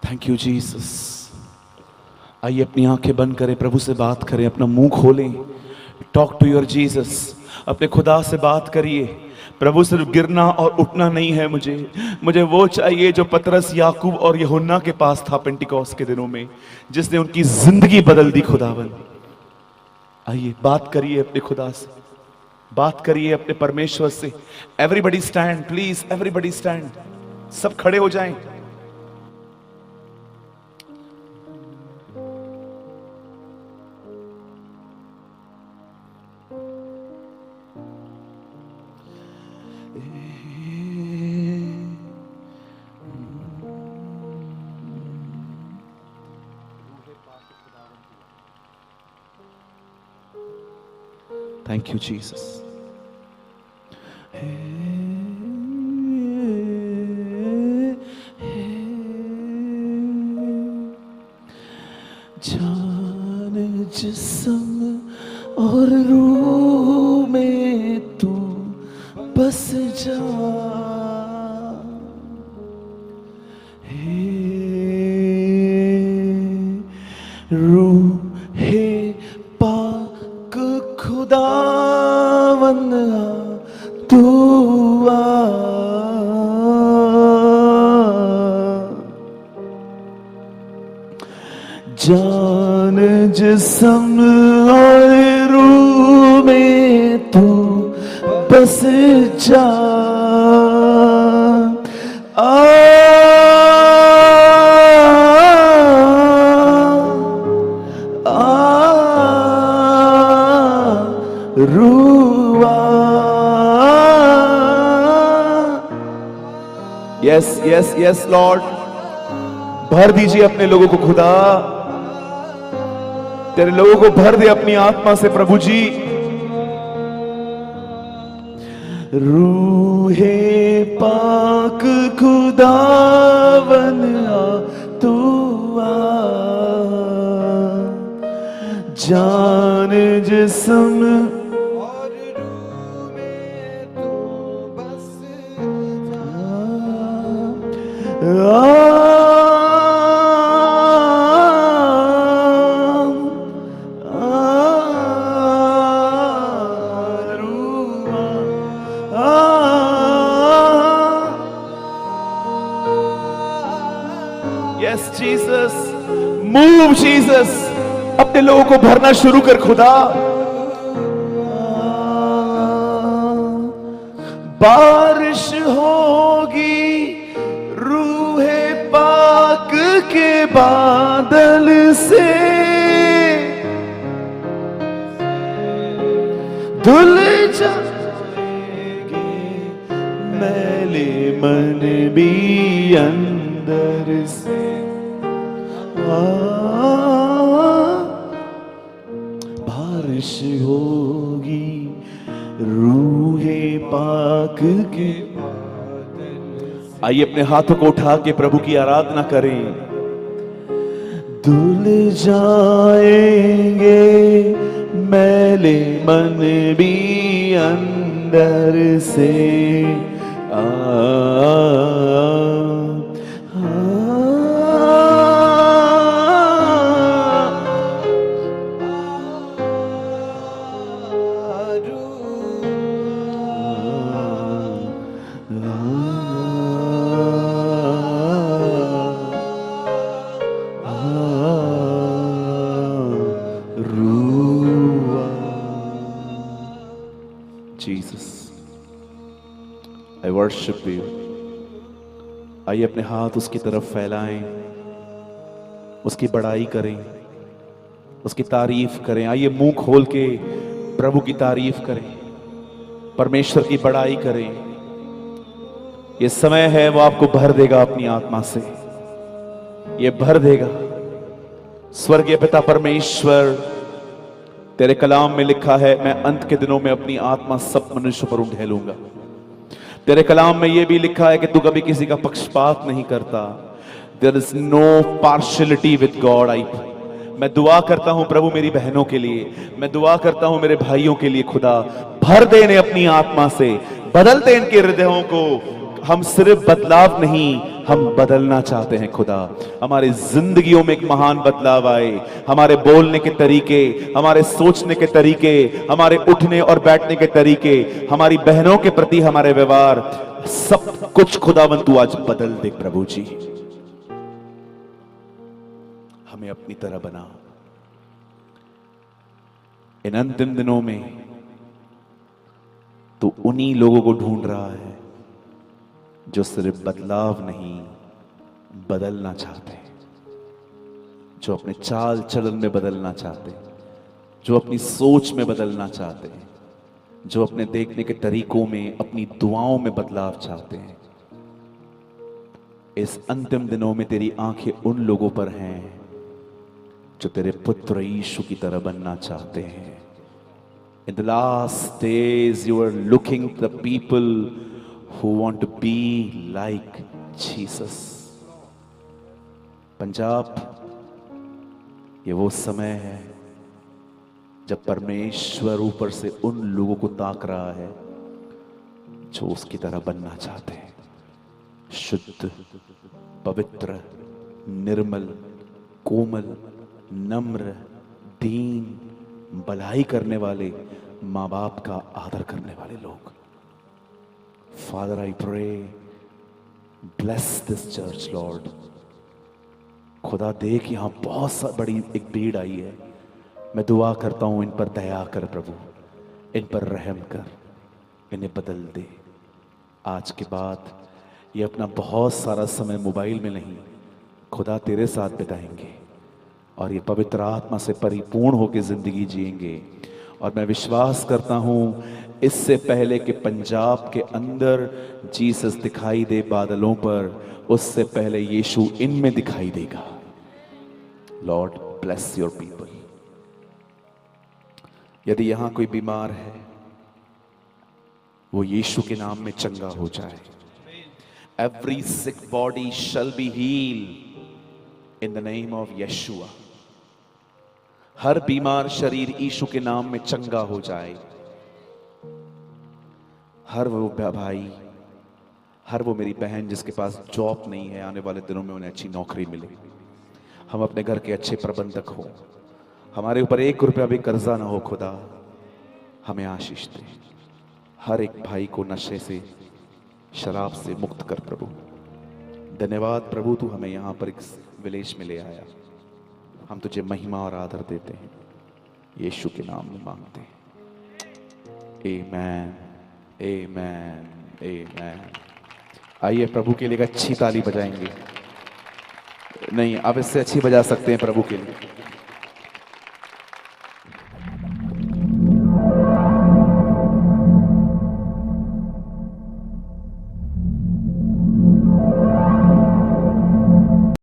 Thank you Jesus. आइए अपनी आंखें बंद करें, प्रभु से बात करें, अपना मुंह खोलें। Talk to your Jesus. अपने खुदा से बात करिए। प्रभु, सिर्फ गिरना और उठना नहीं है मुझे वो चाहिए जो पतरस, याकूब और यूहन्ना के पास था पेंटिकॉस्ट के दिनों में, जिसने उनकी जिंदगी बदल दी। खुदावन, आइए बात करिए अपने खुदा से, बात करिए अपने परमेश्वर से। Everybody stand please, everybody stand. सब खड़े हो जाएं। Thank you, Jesus. जिस्म और रूह में तू बस जा। हे रूहे पाक खुदावन तू आ। जान जिस्म और रूह में तू बस जा। रूआ। यस यस यस लॉर्ड, भर दीजिए अपने लोगों को खुदा, तेरे लोगों को भर दे अपनी आत्मा से प्रभु जी। रूहे पाक खुदावन आ तू आ। जान जिस्म और रूह में तू बस यस जीसस, मूव जीसस, अपने लोगों को भरना शुरू कर खुदा। बारिश होगी रूहे पाक के बादल से, धुल जाएंगे मैले मन भी अंदर से। बारिश होगी रूहे पाक के बादल। आइए अपने हाथों को उठा के प्रभु की आराधना करें। धुल जाएंगे मैले मन भी अंदर से। Jesus, I worship you. आइए अपने हाथ उसकी तरफ फैलाएं, उसकी बड़ाई करें, उसकी तारीफ करें। आइए मुंह खोल के प्रभु की तारीफ करें, परमेश्वर की बड़ाई करें। ये समय है, वो आपको भर देगा अपनी आत्मा से, ये भर देगा। स्वर्गीय पिता परमेश्वर, तेरे कलाम में लिखा है, मैं अंत के दिनों में अपनी आत्मा सब मनुष्य पर उंडेलूंगा। तेरे कलाम में यह भी लिखा है कि तू कभी किसी का पक्षपात नहीं करता। There is no partiality with God. मैं दुआ करता हूं प्रभु मेरी बहनों के लिए, मैं दुआ करता हूं मेरे भाइयों के लिए। खुदा भर दे इन्हें अपनी आत्मा से, बदल दे इनके हृदयों को। हम सिर्फ बदलाव नहीं, हम बदलना चाहते हैं खुदा। हमारी जिंदगियों में एक महान बदलाव आए। हमारे बोलने के तरीके, हमारे सोचने के तरीके, हमारे उठने और बैठने के तरीके, हमारी बहनों के प्रति हमारे व्यवहार, सब कुछ खुदावंद तू आज बदल दे प्रभु जी। हमें अपनी तरह बना। इन अंतिम दिनों में तू उन्हीं लोगों को ढूंढ रहा है जो सिर्फ बदलाव नहीं, बदलना चाहते, जो अपने चाल चलन में बदलना चाहते, जो अपनी सोच में बदलना चाहते, जो अपने देखने के तरीकों में, अपनी दुआओं में बदलाव चाहते हैं। इस अंतिम दिनों में तेरी आंखें उन लोगों पर हैं जो तेरे पुत्र यीशु की तरह बनना चाहते हैं। In the last days you are looking at the people who want to be like Jesus. Punjab, ये वो समय है जब परमेश्वर ऊपर से उन लोगों को ताक रहा है जो उसकी तरह बनना चाहते हैं, शुद्ध, पवित्र, निर्मल, कोमल, नम्र, दीन, भलाई करने वाले, माँ बाप का आदर करने वाले लोग। Father I pray, bless this church Lord. खुदा देख यहां बहुत बड़ी एक भीड़ आई है, मैं दुआ करता हूं इन पर दया कर प्रभु, इन पर रहम कर, इन्हें बदल दे। आज के बाद ये अपना बहुत सारा समय मोबाइल में नहीं, खुदा तेरे साथ बिताएंगे और ये पवित्र आत्मा से परिपूर्ण होकर जिंदगी जिएंगे। और मैं विश्वास करता हूं इससे पहले कि पंजाब के अंदर जीसस दिखाई दे बादलों पर, उससे पहले यीशु इनमें दिखाई देगा। Lord bless your people. यदि यहां कोई बीमार है, वो यीशु के नाम में चंगा हो जाए। Every sick body shall be healed in the name of Yeshua. हर बीमार शरीर यीशु के नाम में चंगा हो जाए। हर वो भाई, हर वो मेरी बहन जिसके पास जॉब नहीं है, आने वाले दिनों में उन्हें अच्छी नौकरी मिले। हम अपने घर के अच्छे प्रबंधक हो, हमारे ऊपर 1 रुपया भी कर्जा ना हो। खुदा हमें आशीष दे। हर एक भाई को नशे से, शराब से मुक्त कर प्रभु। धन्यवाद प्रभु, तू हमें यहाँ पर एक विलेज में ले आया। हम तुझे महिमा और आदर देते हैं, यीशु के नाम में मांगते हैं। आमेन, आमेन, आमेन। आइए प्रभु के लिए एक अच्छी ताली बजाएंगे। नहीं, आप इससे अच्छी बजा सकते हैं प्रभु के लिए।